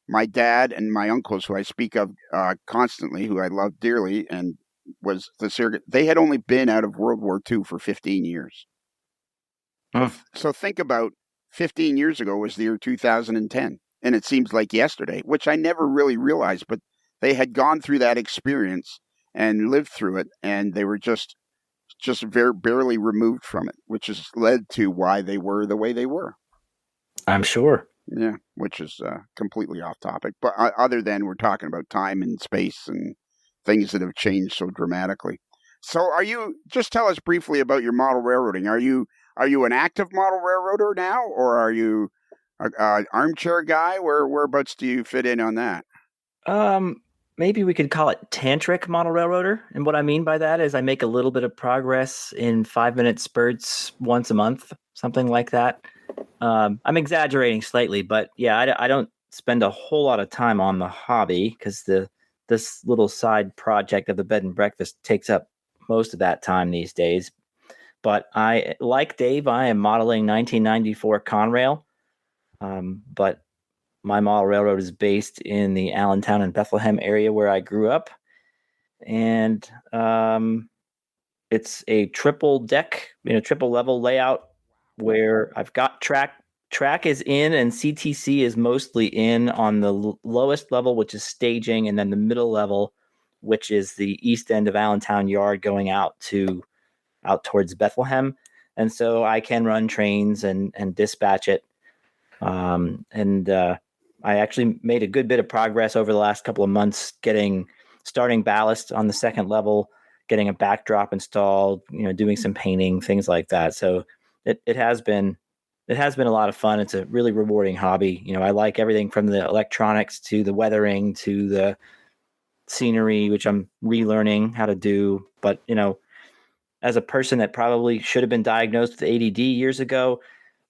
my dad and my uncles, who I speak of constantly, who I love dearly, and was the surrogate, they had only been out of World War II for 15 years. So think about 15 years ago was the year 2010, and it seems like yesterday, which I never really realized, but they had gone through that experience and lived through it, and they were just very barely removed from it, which has led to why they were the way they were. I'm sure. Yeah, which is completely off topic. But other than we're talking about time and space and things that have changed so dramatically. So just tell us briefly about your model railroading. Are you an active model railroader now, or are you an armchair guy? Whereabouts do you fit in on that? Maybe we could call it tantric model railroader. And what I mean by that is I make a little bit of progress in 5-minute spurts once a month, something like that. I'm exaggerating slightly, but yeah, I don't spend a whole lot of time on the hobby because this little side project of the bed and breakfast takes up most of that time these days. But like Dave, I am modeling 1994 Conrail. But my model railroad is based in the Allentown and Bethlehem area where I grew up. And it's a triple deck, triple level layout where I've got track is in and CTC is mostly in on the lowest level, which is staging, and then the middle level, which is the east end of Allentown Yard going out towards Bethlehem. And so I can run trains and dispatch it. I actually made a good bit of progress over the last couple of months starting ballast on the second level, getting a backdrop installed, doing some painting, things like that. So it has been a lot of fun. It's a really rewarding hobby. I like everything from the electronics to the weathering to the scenery, which I'm relearning how to do. But, as a person that probably should have been diagnosed with ADD years ago,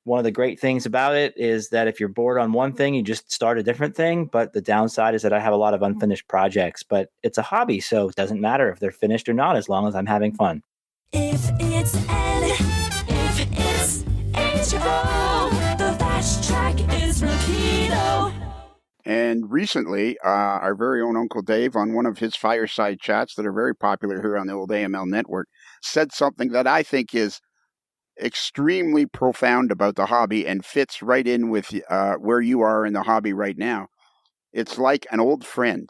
one of the great things about it is that if you're bored on one thing, you just start a different thing. But the downside is that I have a lot of unfinished projects, but it's a hobby. So it doesn't matter if they're finished or not, as long as I'm having fun. If it's N, if it's H-O, the fast track is Rapido. And recently, our very own Uncle Dave, on one of his fireside chats that are very popular here on the old AML network, said something that I think is extremely profound about the hobby and fits right in with where you are in the hobby right now. It's like an old friend.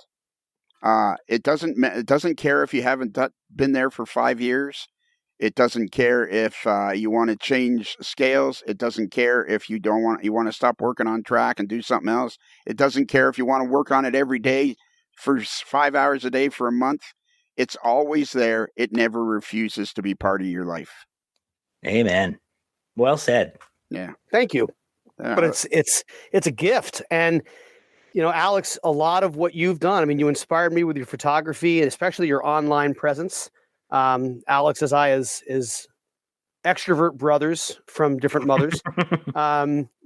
It doesn't care if you haven't been there for 5 years. It doesn't care if you want to change scales. It doesn't care if you want to stop working on track and do something else. It doesn't care if you want to work on it every day for 5 hours a day for a month. It's always there. It never refuses to be part of your life. Amen. Well said. Yeah. Thank you. But it's a gift. And Alex, a lot of what you've done, I mean, you inspired me with your photography and especially your online presence. Alex as I is extrovert brothers from different mothers.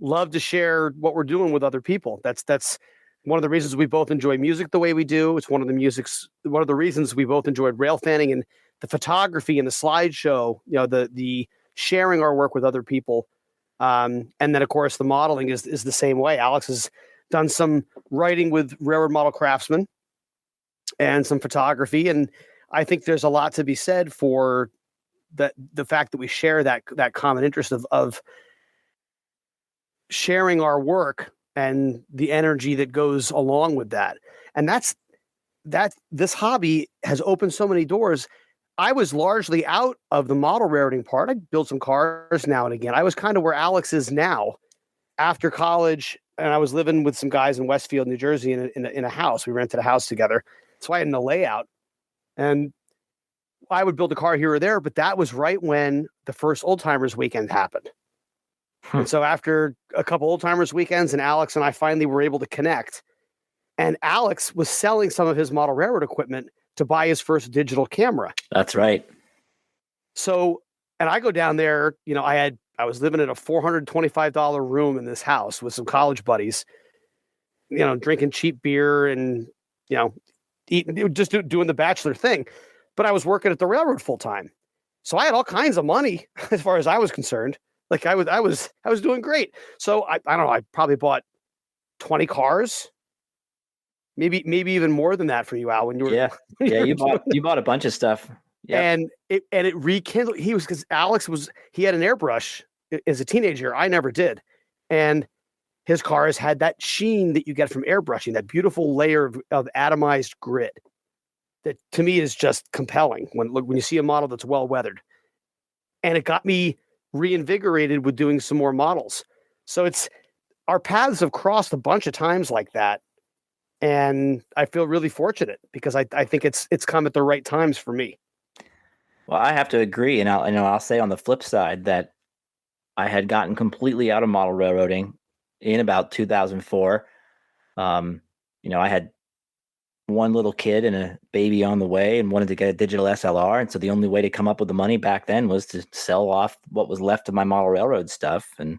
Love to share what we're doing with other people. That's one of the reasons we both enjoy music the way we do. It's one of the reasons we both enjoyed rail fanning and the photography and the slideshow, the sharing our work with other people. And then of course the modeling is the same way. Alex has done some writing with Railroad Model Craftsman and some photography. And I think there's a lot to be said for the fact that we share that common interest of sharing our work and the energy that goes along with that. And this hobby has opened so many doors. I was largely out of the model railroading part. I built some cars now and again. I was kind of where Alex is now after college. And I was living with some guys in Westfield, New Jersey in a house. We rented a house together. So I had no layout. And I would build a car here or there, but that was right when the first Old Timers weekend happened. And so after a couple Old Timers weekends and Alex and I finally were able to connect, and Alex was selling some of his model railroad equipment to buy his first digital camera. That's right. So, and I go down there, I was living in a $425 room in this house with some college buddies, drinking cheap beer and, eating, just doing the bachelor thing. But I was working at the railroad full time. So I had all kinds of money as far as I was concerned. Like I was doing great. So I don't know, I probably bought 20 cars, maybe even more than that for you, Al, when you were. Yeah. You bought a bunch of stuff. Yep. And it rekindled. Because Alex he had an airbrush as a teenager. I never did. And his cars had that sheen that you get from airbrushing, that beautiful layer of atomized grit that to me is just compelling when you see a model that's well weathered. And it got me reinvigorated with doing some more models. So our paths have crossed a bunch of times like that. And I feel really fortunate because I think it's come at the right times for me. Well, I have to agree, and I'll say on the flip side that I had gotten completely out of model railroading in about 2004. I had one little kid and a baby on the way and wanted to get a digital SLR, and so the only way to come up with the money back then was to sell off what was left of my model railroad stuff, and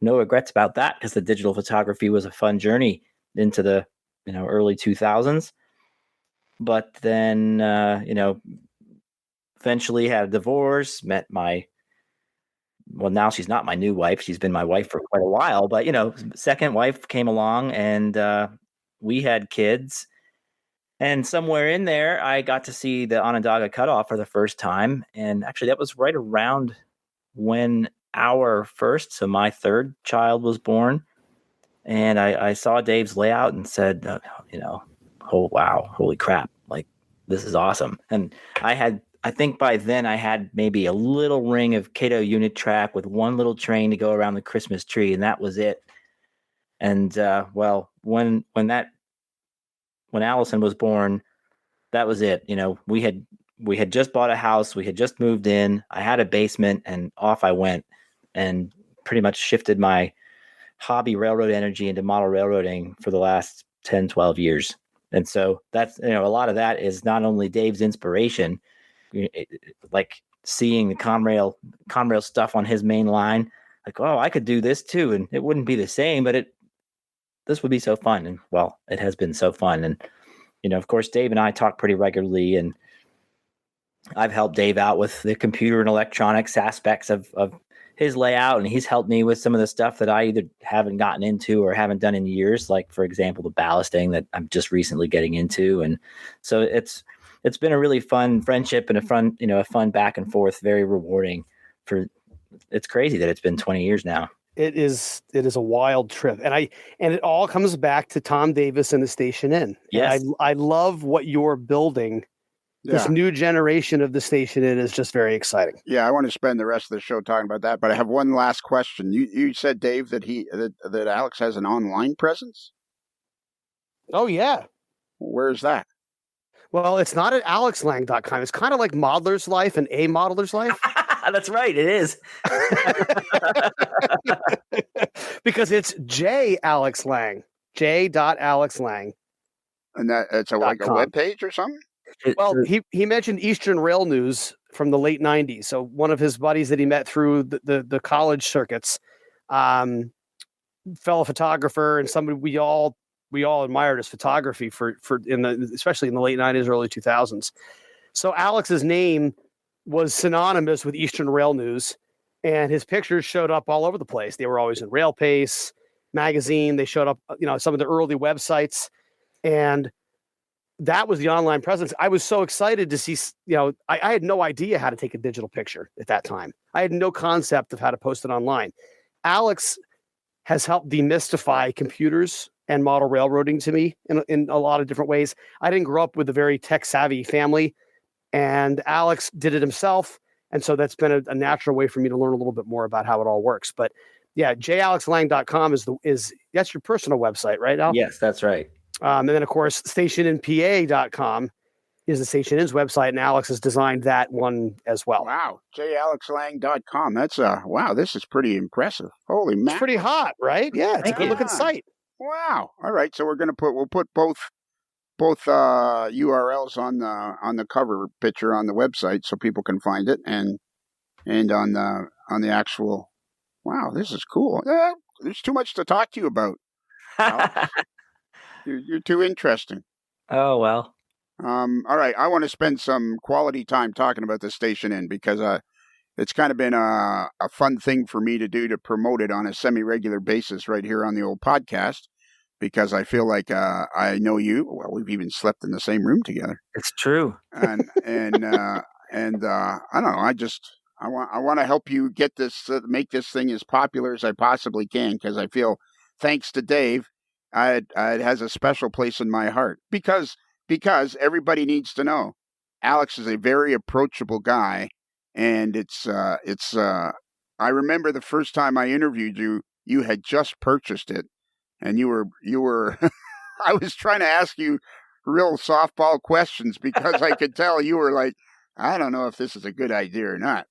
no regrets about that because the digital photography was a fun journey into the early 2000s. But then eventually had a divorce, met now she's not my new wife. She's been my wife for quite a while, but second wife came along and we had kids. And somewhere in there, I got to see the Onondaga cutoff for the first time. And actually that was right around when so my third child was born. And I saw Dave's layout and said, oh, wow, holy crap. Like, this is awesome. And I think by then I had maybe a little ring of Cato unit track with one little train to go around the Christmas tree, and that was it. And when Allison was born, that was it. We had just bought a house, we had just moved in, I had a basement, and off I went, and pretty much shifted my hobby railroad energy into model railroading for the last 10, 12 years. And so that's, a lot of that is not only Dave's inspiration, like seeing the Conrail stuff on his main line, like, oh, I could do this too. And it wouldn't be the same, but this would be so fun. And well, it has been so fun. And, of course, Dave and I talk pretty regularly, and I've helped Dave out with the computer and electronics aspects of his layout, and he's helped me with some of the stuff that I either haven't gotten into or haven't done in years, like, for example, the ballasting that I'm just recently getting into. And so it's been a really fun friendship and a fun back and forth, very rewarding. It's crazy that it's been 20 years now. It is a wild trip, and it all comes back to Tom Davis and the Station Inn. Yes. And I love what you're building. This new generation of the Station Inn is just very exciting. Yeah, I want to spend the rest of the show talking about that, but I have one last question. You said, Dave, that that Alex has an online presence? Oh yeah. Where's that? Well, it's not at alexlang.com. It's kind of like Modeler's Life and A Modeler's Life. That's right. It is. Because it's j.alexlang. j.alexlang. And it's like a web page or something? Well, he mentioned Eastern Rail News from the late 90s. So one of his buddies that he met through the college circuits, fellow photographer, and somebody we all admired his photography especially in the late 90s, early 2000s. So Alex's name was synonymous with Eastern Rail News, and his pictures showed up all over the place. They were always in Rail Pace magazine. They showed up, some of the early websites, and that was the online presence. I was so excited to see, I had no idea how to take a digital picture at that time. I had no concept of how to post it online. Alex has helped demystify computers and model railroading to me in a lot of different ways. I didn't grow up with a very tech-savvy family, and Alex did it himself, and so that's been a natural way for me to learn a little bit more about how it all works. But yeah, jalexlang.com is that's your personal website, right, Al? Yes, that's right. And then, of course, stationinpa.com is the Station Inn's website, and Alex has designed that one as well. Wow, jalexlang.com. That's wow, this is pretty impressive. Holy man. It's pretty hot, right? Yeah, it's a good-looking site. Wow. All right, so we'll put both URLs on the cover picture on the website so people can find it, and on the actual. Wow, this is cool. There's too much to talk to you about, Alex. You're too interesting. Oh well. All right, I want to spend some quality time talking about the Station Inn because it's kind of been a fun thing for me to do, to promote it on a semi-regular basis right here on the old podcast, because I feel like I know you. Well, we've even slept in the same room together. It's true. And I don't know. I want to help you get this, make this thing as popular as I possibly can, because I feel, thanks to Dave, it has a special place in my heart, because everybody needs to know Alex is a very approachable guy, and I remember the first time I interviewed you, you had just purchased it, and you were I was trying to ask you real softball questions because I could tell you were like, I don't know if this is a good idea or not.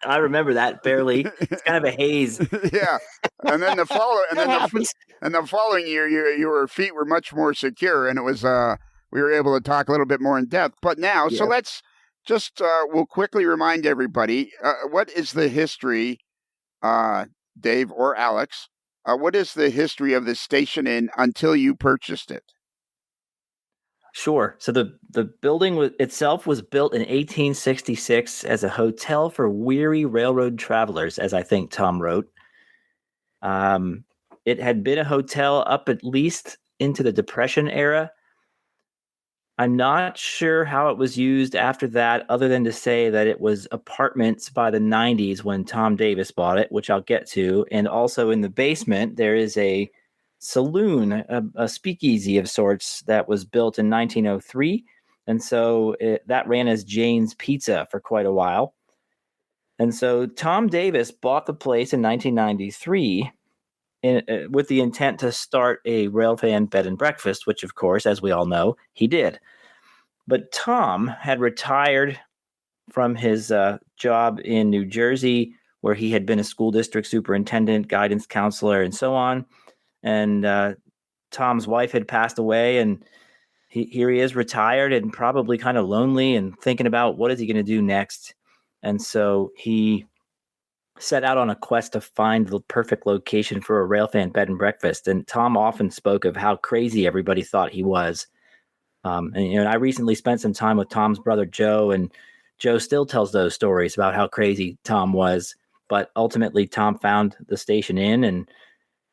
I remember that barely. It's kind of a haze. Yeah, and then the following year, your feet were much more secure, and it was we were able to talk a little bit more in depth. But now, so let's just we'll quickly remind everybody what is the history, Dave or Alex. What is the history of the Station Inn until you purchased it? Sure. So the building itself was built in 1866 as a hotel for weary railroad travelers, as I think Tom wrote. It had been a hotel up at least into the Depression era. I'm not sure how it was used after that, other than to say that it was apartments by the 90s when Tom Davis bought it, which I'll get to. And also in the basement, there is a saloon, a speakeasy of sorts that was built in 1903. And so that ran as Jane's Pizza for quite a while. And so Tom Davis bought the place in 1993 with the intent to start a railfan bed and breakfast, which, of course, as we all know, he did. But Tom had retired from his job in New Jersey, where he had been a school district superintendent, guidance counselor, and so on. And Tom's wife had passed away, and here he is, retired and probably kind of lonely and thinking about what is he going to do next. And so he set out on a quest to find the perfect location for a railfan bed and breakfast. And Tom often spoke of how crazy everybody thought he was. And I recently spent some time with Tom's brother, Joe, and Joe still tells those stories about how crazy Tom was. But ultimately, Tom found the Station Inn, and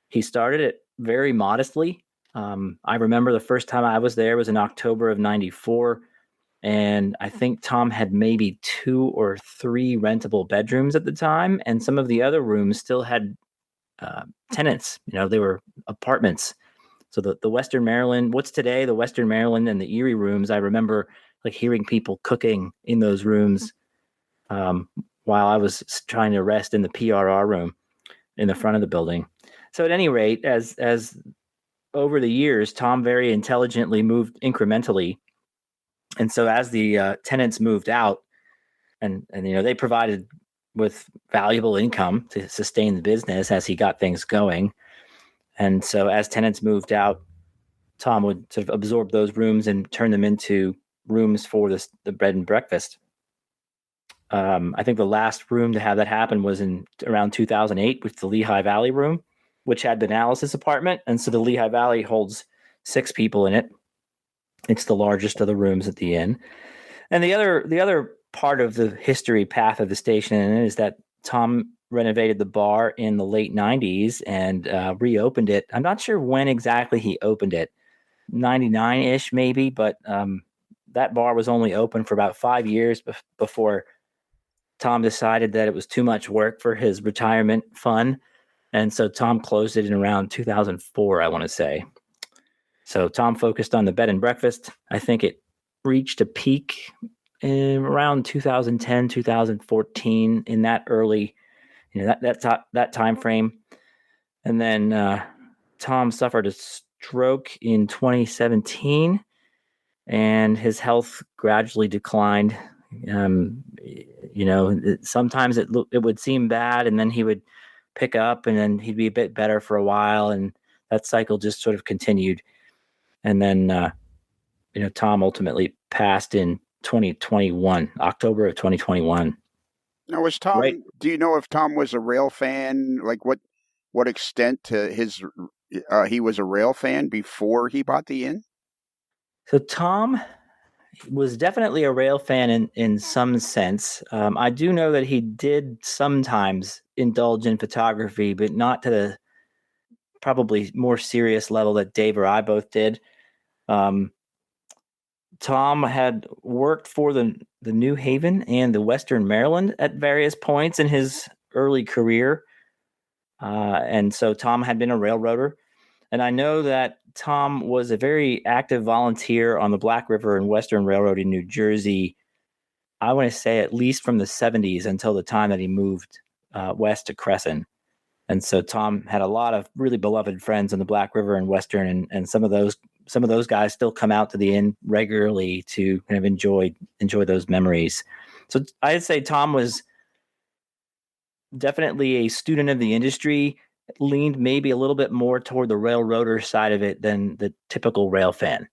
he started it very modestly. I remember the first time I was there was in October of 94. And I think Tom had maybe 2 or 3 rentable bedrooms at the time. And some of the other rooms still had tenants. They were apartments. So the Western Maryland, what's today the Western Maryland and the Erie rooms, I remember like hearing people cooking in those rooms while I was trying to rest in the PRR room in the front of the building. So at any rate, as over the years, Tom very intelligently moved incrementally. And so as the tenants moved out and they provided with valuable income to sustain the business as he got things going. And so as tenants moved out, Tom would sort of absorb those rooms and turn them into rooms for the bed and breakfast. I think the last room to have that happen was in around 2008 with the Lehigh Valley room, which had been Alice's apartment. And so the Lehigh Valley holds 6 people in it. It's the largest of the rooms at the inn. And the other part of the history path of the station is that Tom renovated the bar in the late 90s and reopened it. I'm not sure when exactly he opened it, 99-ish maybe, but that bar was only open for about 5 years before Tom decided that it was too much work for his retirement fund. And so Tom closed it in around 2004, I want to say. So Tom focused on the bed and breakfast. I think it reached a peak in around 2010, 2014, in that early, that time frame. And then Tom suffered a stroke in 2017, and his health gradually declined. Sometimes it would seem bad, and then he would pick up, and then he'd be a bit better for a while, and that cycle just sort of continued. And then, Tom ultimately passed in 2021, October of 2021. Now, was Tom? Right. Do you know if Tom was a rail fan? Like what extent to his he was a rail fan before he bought the inn? So Tom was definitely a rail fan in some sense. I do know that he did sometimes indulge in photography, but not to the probably more serious level that Dave or I both did. Tom had worked for the New Haven and the Western Maryland at various points in his early career. And so Tom had been a railroader. And I know that Tom was a very active volunteer on the Black River and Western Railroad in New Jersey. I want to say at least from the 70s until the time that he moved west to Cresson. And so Tom had a lot of really beloved friends on the Black River and Western, and some of those guys still come out to the inn regularly to kind of enjoy those memories. So I'd say Tom was definitely a student of the industry, leaned maybe a little bit more toward the railroader side of it than the typical rail fan.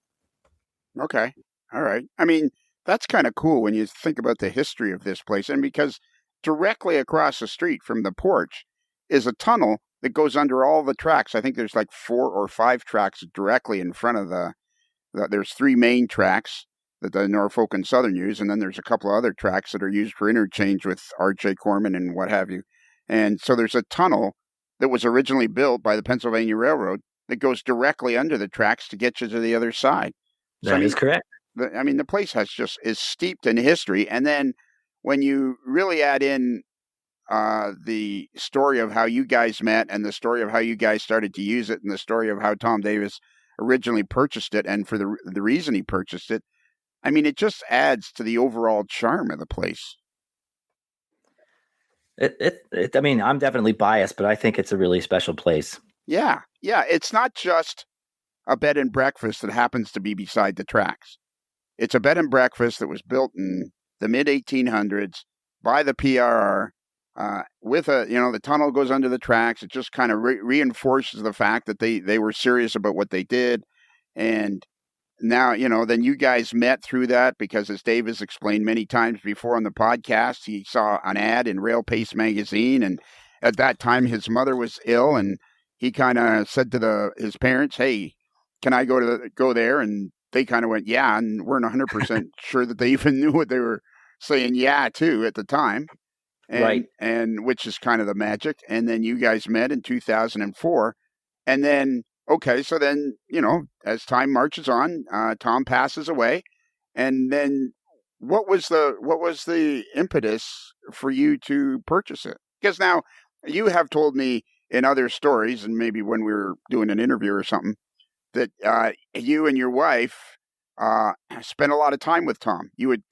Okay. All right. I mean, that's kind of cool when you think about the history of this place. And because directly across the street from the porch is a tunnel that goes under all the tracks. I think there's like 4 or 5 tracks directly in front of there's 3 main tracks that the Norfolk and Southern use, and then there's a couple of other tracks that are used for interchange with R.J. Corman and what have you. And so there's a tunnel that was originally built by the Pennsylvania Railroad that goes directly under the tracks to get you to the other side. That is correct. The place is steeped in history. And then when you really add in the story of how you guys met and the story of how you guys started to use it and the story of how Tom Davis originally purchased it and for the reason he purchased it, I mean, it just adds to the overall charm of the place. I mean, I'm definitely biased, but I think it's a really special place. Yeah. It's not just a bed and breakfast that happens to be beside the tracks. It's a bed and breakfast that was built in the mid 1800s by the PRR. With the tunnel goes under the tracks. It just kind of reinforces the fact that they were serious about what they did. And now, then you guys met through that because, as Dave has explained many times before on the podcast, he saw an ad in Rail Pace magazine. And at that time, his mother was ill, and he kind of said to his parents, "Hey, can I go there?" And they kind of went, "Yeah," and weren't 100% sure that they even knew what they were saying "yeah" to at the time. Right. And which is kind of the magic. And then you guys met in 2004. And then, okay, so then, as time marches on, Tom passes away. And then what was the impetus for you to purchase it? Because now you have told me in other stories, and maybe when we were doing an interview or something, that you and your wife spent a lot of time with Tom. You'd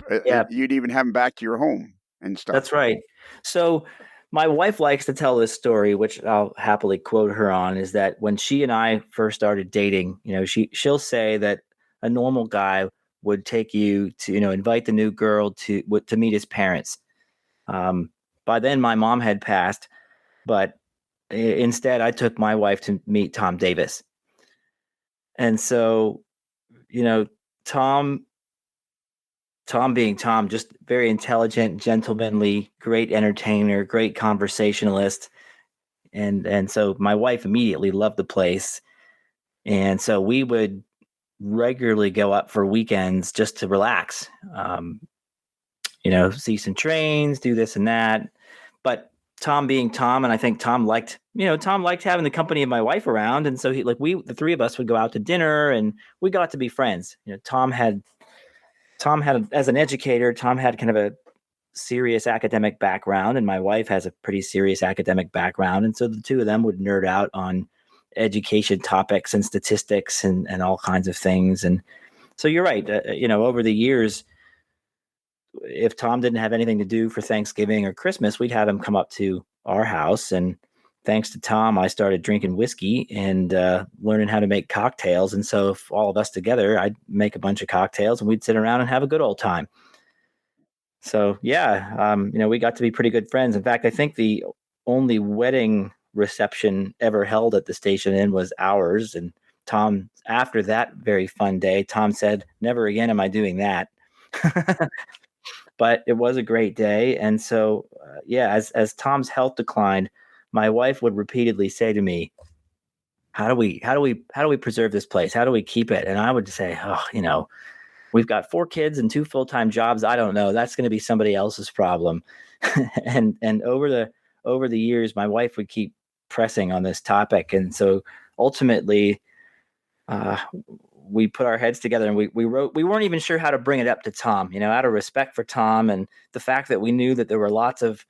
even have him back to your home and stuff. That's right. So my wife likes to tell this story, which I'll happily quote her on, is that when she and I first started dating, she'll say that a normal guy would take you to, invite the new girl to meet his parents. By then my mom had passed, but instead I took my wife to meet Tom Davis. And so, Tom being Tom, just very intelligent, gentlemanly, great entertainer, great conversationalist. And so my wife immediately loved the place. And so we would regularly go up for weekends just to relax, see some trains, do this and that. But Tom being Tom, and I think Tom liked having the company of my wife around. And so the three of us would go out to dinner and we got to be friends. Tom had, as an educator, Tom had kind of a serious academic background, and my wife has a pretty serious academic background. And so the two of them would nerd out on education topics and statistics and all kinds of things. And so you're right. Over the years, if Tom didn't have anything to do for Thanksgiving or Christmas, we'd have him come up to our house. And thanks to Tom, I started drinking whiskey and learning how to make cocktails. And so if all of us together, I'd make a bunch of cocktails and we'd sit around and have a good old time. So, yeah, we got to be pretty good friends. In fact, I think the only wedding reception ever held at the Station Inn was ours. And Tom, after that very fun day, Tom said, "Never again am I doing that." But it was a great day. And so, as Tom's health declined, my wife would repeatedly say to me, how do we preserve this place? How do we keep it? And I would say, we've got 4 kids and 2 full-time jobs. I don't know. That's going to be somebody else's problem. and over the years, my wife would keep pressing on this topic. And so ultimately, we put our heads together and we weren't even sure how to bring it up to Tom, out of respect for Tom and the fact that we knew that there were lots of,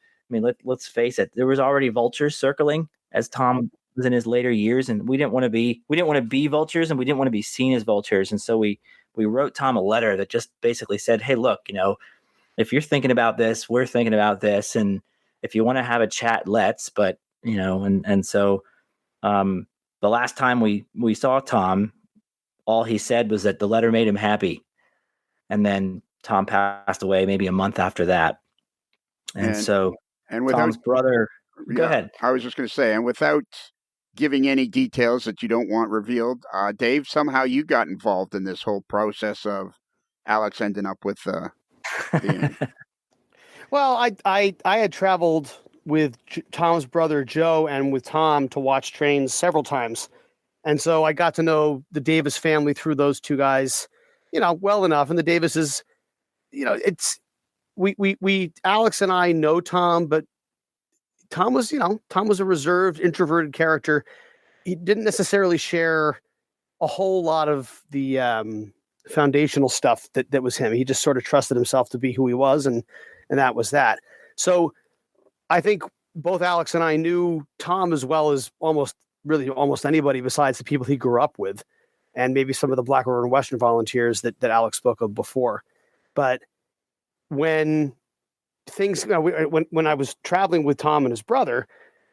let's face it, there was already vultures circling as Tom was in his later years, and we didn't want to be vultures, and we didn't want to be seen as vultures. And so we wrote Tom a letter that just basically said, "Hey, look, if you're thinking about this, we're thinking about this. And if you want to have a chat, let's, but, and so, the last time we saw Tom, all he said was that the letter made him happy. And then Tom passed away maybe a month after that. And without Tom's brother, go ahead. I was just going to say, and without giving any details that you don't want revealed, Dave, somehow you got involved in this whole process of Alex ending up with the Well, I had traveled with Tom's brother Joe and with Tom to watch trains several times. And so I got to know the Davis family through those two guys, well enough. And the Davises, it's we Alex and I know Tom, but Tom was a reserved, introverted character. He didn't necessarily share a whole lot of the foundational stuff that was him. He just sort of trusted himself to be who he was, and that was that. So I think both Alex and I knew Tom as well as almost anybody besides the people he grew up with, and maybe some of the Black River and Western volunteers that Alex spoke of before. But when things, when I was traveling with Tom and his brother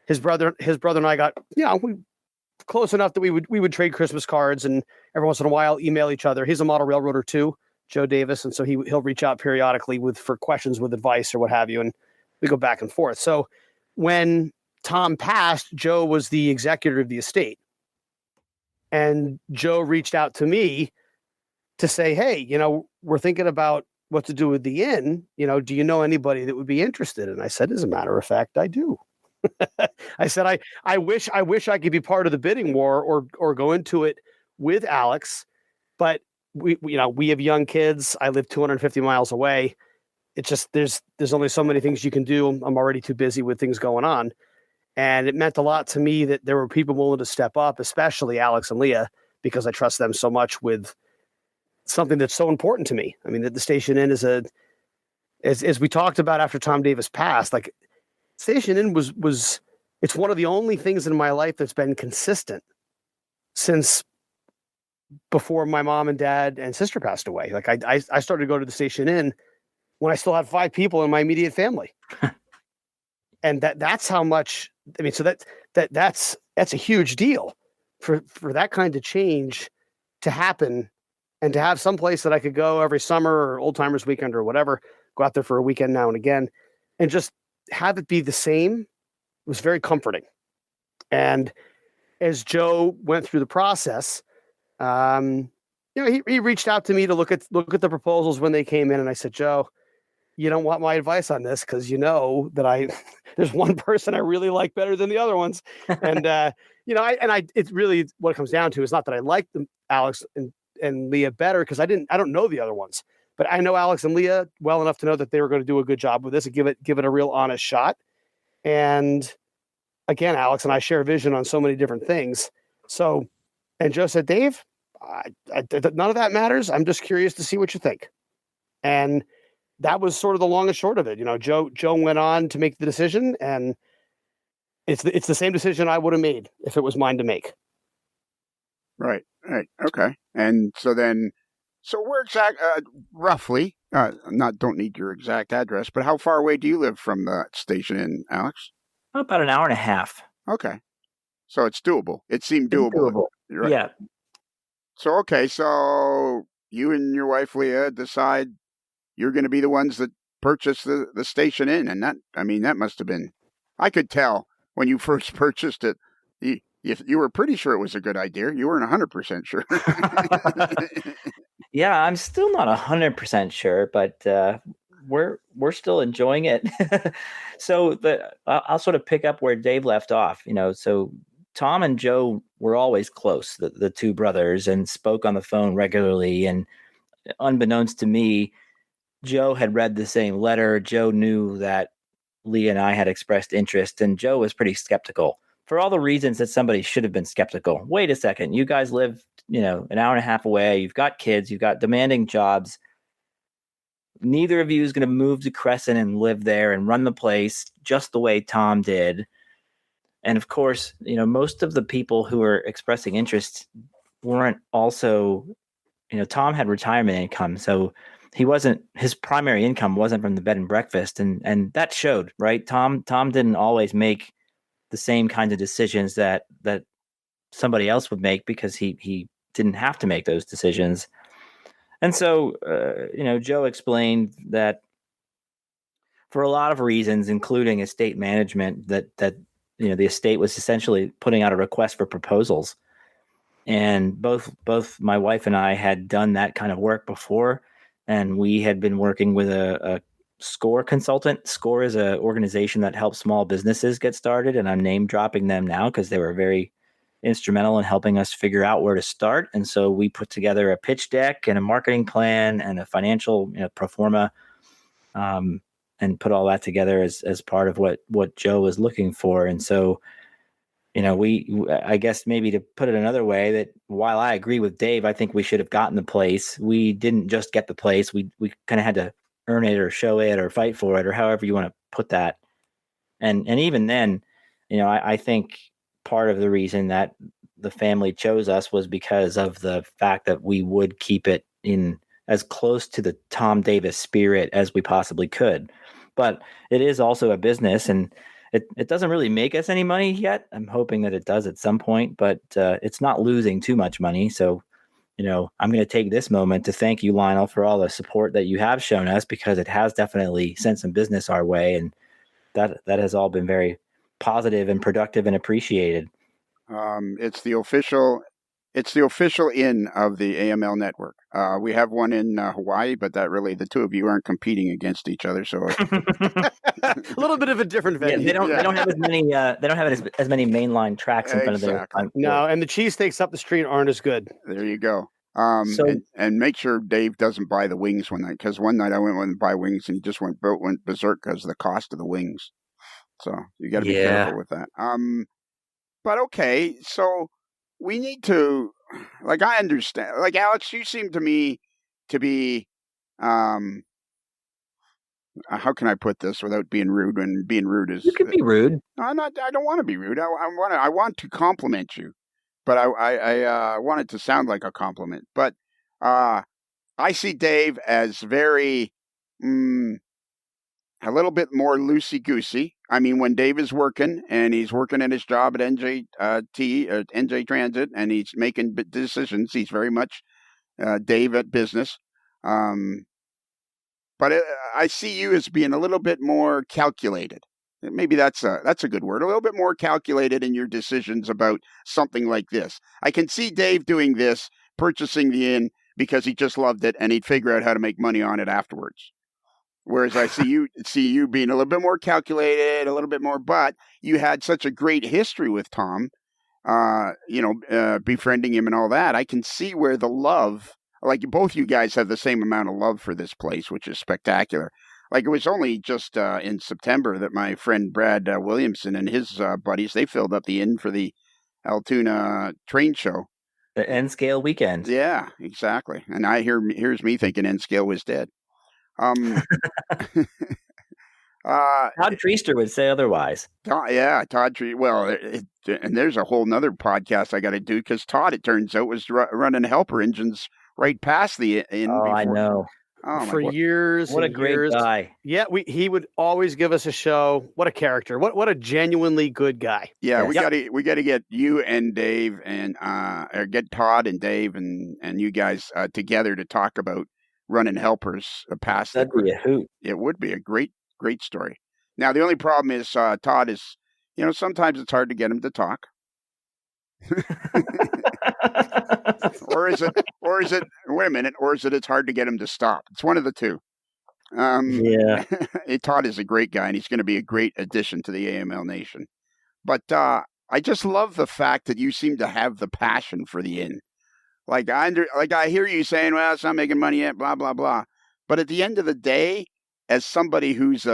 and I got, we close enough that we would trade Christmas cards, and every once in a while email each other. He's a model railroader too, Joe Davis, and so he'll reach out periodically for questions with advice or what have you, and we go back and forth. So when Tom passed, Joe was the executor of the estate. And Joe reached out to me to say, "Hey, we're thinking about what to do with the inn. Do you know anybody that would be interested?" And I said, "As a matter of fact, I do." I said, I wish I could be part of the bidding war or go into it with Alex, but we have young kids. I live 250 miles away. It's just, there's only so many things you can do. I'm already too busy with things going on. And it meant a lot to me that there were people willing to step up, especially Alex and Leah, because I trust them so much with something that's so important to me. I mean, the Station Inn is as we talked about after Tom Davis passed, like Station Inn was it's one of the only things in my life that's been consistent since before my mom and dad and sister passed away. Like I started to go to the station inn when I still had 5 people in my immediate family. And that's how much, I mean, so that's a huge deal for that kind of change to happen, and to have some place that I could go every summer or old timers weekend or whatever, go out there for a weekend now and again and just have it be the same was very comforting. And as Joe went through the process, he reached out to me to look at the proposals when they came in, and I said, Joe, you don't want my advice on this because you know that there's one person I really like better than the other ones, and it's really what it comes down to is not that I like them, Alex and Leah better because I don't know the other ones, but I know Alex and Leah well enough to know that they were going to do a good job with this and give it a real honest shot. And again, Alex and I share vision on so many different things. So, and Joe said, Dave, none of that matters. I'm just curious to see what you think. And that was sort of the long and short of it. Joe went on to make the decision, and it's the same decision I would have made if it was mine to make. Right. Okay. And so where roughly, don't need your exact address, but how far away do you live from the station inn, Alex? About an hour and a half. Okay. So it's doable. It seemed doable. Right. Yeah. So, okay. So you and your wife, Leah, decide you're going to be the ones that purchase the station inn. And that must have been, I could tell when you first purchased it, you were pretty sure it was a good idea. You weren't 100% sure. Yeah, I'm still not 100% sure, but we're still enjoying it. So I'll sort of pick up where Dave left off. So Tom and Joe were always close, the two brothers, and spoke on the phone regularly. And unbeknownst to me, Joe had read the same letter. Joe knew that Leah and I had expressed interest, and Joe was pretty skeptical for all the reasons that somebody should have been skeptical. Wait a second, you guys live, an hour and a half away. You've got kids, you've got demanding jobs. Neither of you is going to move to Cresson and live there and run the place just the way Tom did. And of course, most of the people who were expressing interest weren't also, Tom had retirement income. So his primary income wasn't from the bed and breakfast. And that showed, right? Tom didn't always make the same kinds of decisions that somebody else would make because he didn't have to make those decisions. And so, Joe explained that for a lot of reasons, including estate management, that the estate was essentially putting out a request for proposals. And both my wife and I had done that kind of work before, and we had been working with a SCORE consultant. SCORE is an organization that helps small businesses get started, and I'm name dropping them now because they were very instrumental in helping us figure out where to start. And so we put together a pitch deck and a marketing plan and a financial pro forma, and put all that together as part of what Joe was looking for. And so, I guess maybe to put it another way, that while I agree with Dave, I think we should have gotten the place. We didn't just get the place. We kind of had to earn it or show it or fight for it or however you want to put that. And even then, I think part of the reason that the family chose us was because of the fact that we would keep it in as close to the Tom Davis spirit as we possibly could. But it is also a business, and it doesn't really make us any money yet. I'm hoping that it does at some point, but it's not losing too much money. So, I'm going to take this moment to thank you, Lionel, for all the support that you have shown us, because it has definitely sent some business our way. And that has all been very positive and productive and appreciated. It's the official inn of the AML network. We have one in Hawaii, but the two of you aren't competing against each other. So a little bit of a different venue. They don't have as many. They don't have as many mainline tracks in front of their. No, and the cheesesteaks up the street aren't as good. There you go. And make sure Dave doesn't buy the wings one night, because one night I went and buy wings and he just went berserk because of the cost of the wings. So you got to be careful with that. But okay, so we need to, I understand. Alex, you seem to me to be how can I put this without being rude? When being rude is You can be rude. No, I'm not. I don't want to be rude. I want to compliment you, but I want it to sound like a compliment. But I see Dave as very a little bit more loosey goosey. I mean, when Dave is working and he's working at his job at NJ Transit, and he's making decisions, he's very much Dave at business. But I see you as being a little bit more calculated. Maybe that's a good word. A little bit more calculated in your decisions about something like this. I can see Dave doing this, purchasing the inn because he just loved it, and he'd figure out how to make money on it afterwards. Whereas I see you being a little bit more calculated, a little bit more. But you had such a great history with Tom, befriending him and all that. I can see where the love, like both you guys have the same amount of love for this place, which is spectacular. Like it was only just in September that my friend Brad Williamson and his buddies, they filled up the inn for the Altoona train show. The N-Scale weekend. Yeah, exactly. And here's me thinking N-Scale was dead. Todd Treaster would say otherwise. Todd Treaster. Well, and there's a whole nother podcast I got to do because Todd, it turns out, was running helper engines right past the inn. Oh, before. I know. Oh, for years. What a great guy. Yeah, he would always give us a show. What a character. What a genuinely good guy. Yeah, we got to get you and Dave and or get Todd and Dave and you guys together to talk about running helpers past. That'd be a hoot. It would be a great story. Now the only problem is Todd is, sometimes it's hard to get him to talk. or is it wait a minute, or is it it's hard to get him to stop? It's one of the two. Yeah. Todd is a great guy, and he's going to be a great addition to the AML Nation. But I just love the fact that you seem to have the passion for the inn. Like I hear you saying, well, it's not making money yet, blah, blah, blah. But at the end of the day, as somebody who's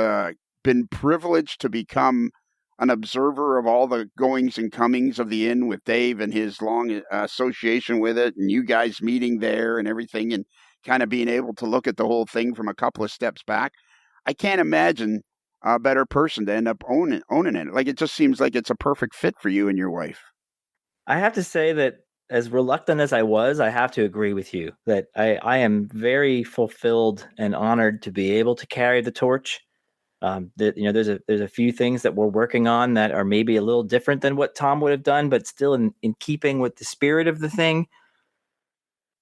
been privileged to become an observer of all the goings and comings of the inn with Dave and his long association with it, and you guys meeting there and everything, and kind of being able to look at the whole thing from a couple of steps back, I can't imagine a better person to end up owning it. Like, it just seems like it's a perfect fit for you and your wife. I have to say that as reluctant as I was, I have to agree with you that I am very fulfilled and honored to be able to carry the torch. There's a few things that we're working on that are maybe a little different than what Tom would have done, but still in keeping with the spirit of the thing.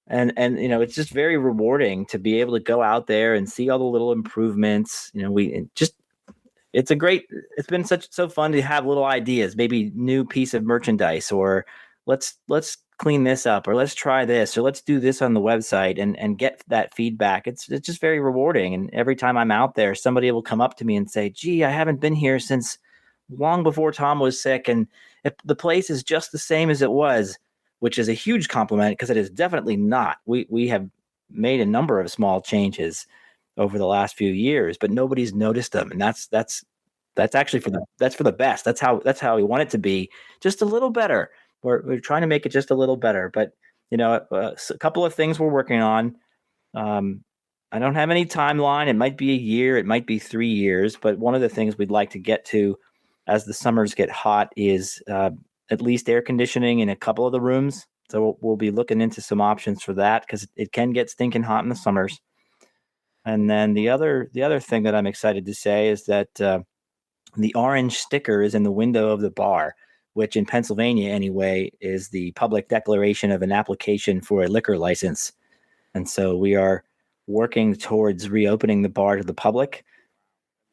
And it's just very rewarding to be able to go out there and see all the little improvements. It's been so fun to have little ideas, maybe new piece of merchandise, or let's clean this up, or let's try this, or let's do this on the website and get that feedback. It's just very rewarding. And every time I'm out there, somebody will come up to me and say, gee, I haven't been here since long before Tom was sick. And if the place is just the same as it was, which is a huge compliment because it is definitely not. We have made a number of small changes over the last few years, but nobody's noticed them. And that's actually for the best. That's how we want it to be, just a little better. We're trying to make it just a little better, but a couple of things we're working on. I don't have any timeline. It might be a year, it might be 3 years, but one of the things we'd like to get to as the summers get hot is at least air conditioning in a couple of the rooms. So we'll be looking into some options for that because it can get stinking hot in the summers. And then the other thing that I'm excited to say is that the orange sticker is in the window of the bar, which in Pennsylvania anyway is the public declaration of an application for a liquor license. And so we are working towards reopening the bar to the public.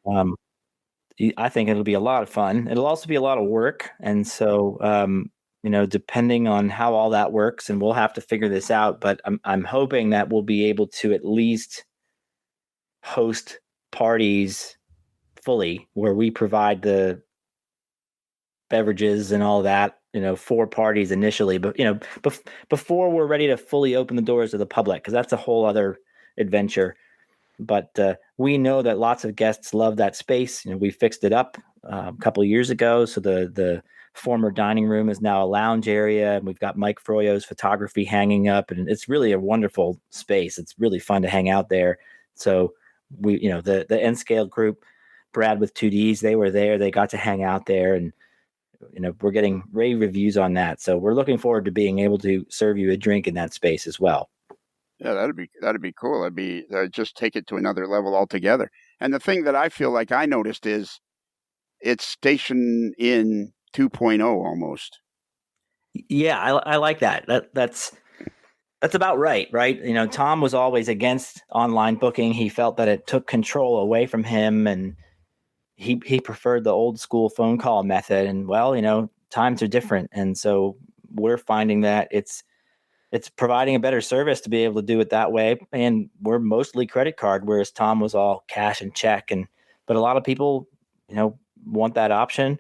I think it'll be a lot of fun. It'll also be a lot of work. And so, depending on how all that works, and we'll have to figure this out, but I'm hoping that we'll be able to at least host parties fully where we provide the beverages and all that, for parties initially, but before we're ready to fully open the doors to the public, because that's a whole other adventure. But we know that lots of guests love that space. We fixed it up a couple of years ago, so the former dining room is now a lounge area, and we've got Mike Froyo's photography hanging up, and it's really a wonderful space. It's really fun to hang out there. So we, the N scale group, Brad with 2Ds, they were there. They got to hang out there, and we're getting rave reviews on that. So we're looking forward to being able to serve you a drink in that space as well. Yeah, that'd be cool. That'd be just take it to another level altogether. And the thing that I feel like I noticed is it's Station Inn 2.0 almost. Yeah, I like that. That's about right. Tom was always against online booking. He felt that it took control away from him, and he preferred the old school phone call method. And times are different, and so we're finding that it's providing a better service to be able to do it that way. And we're mostly credit card, whereas Tom was all cash and check. But a lot of people, want that option.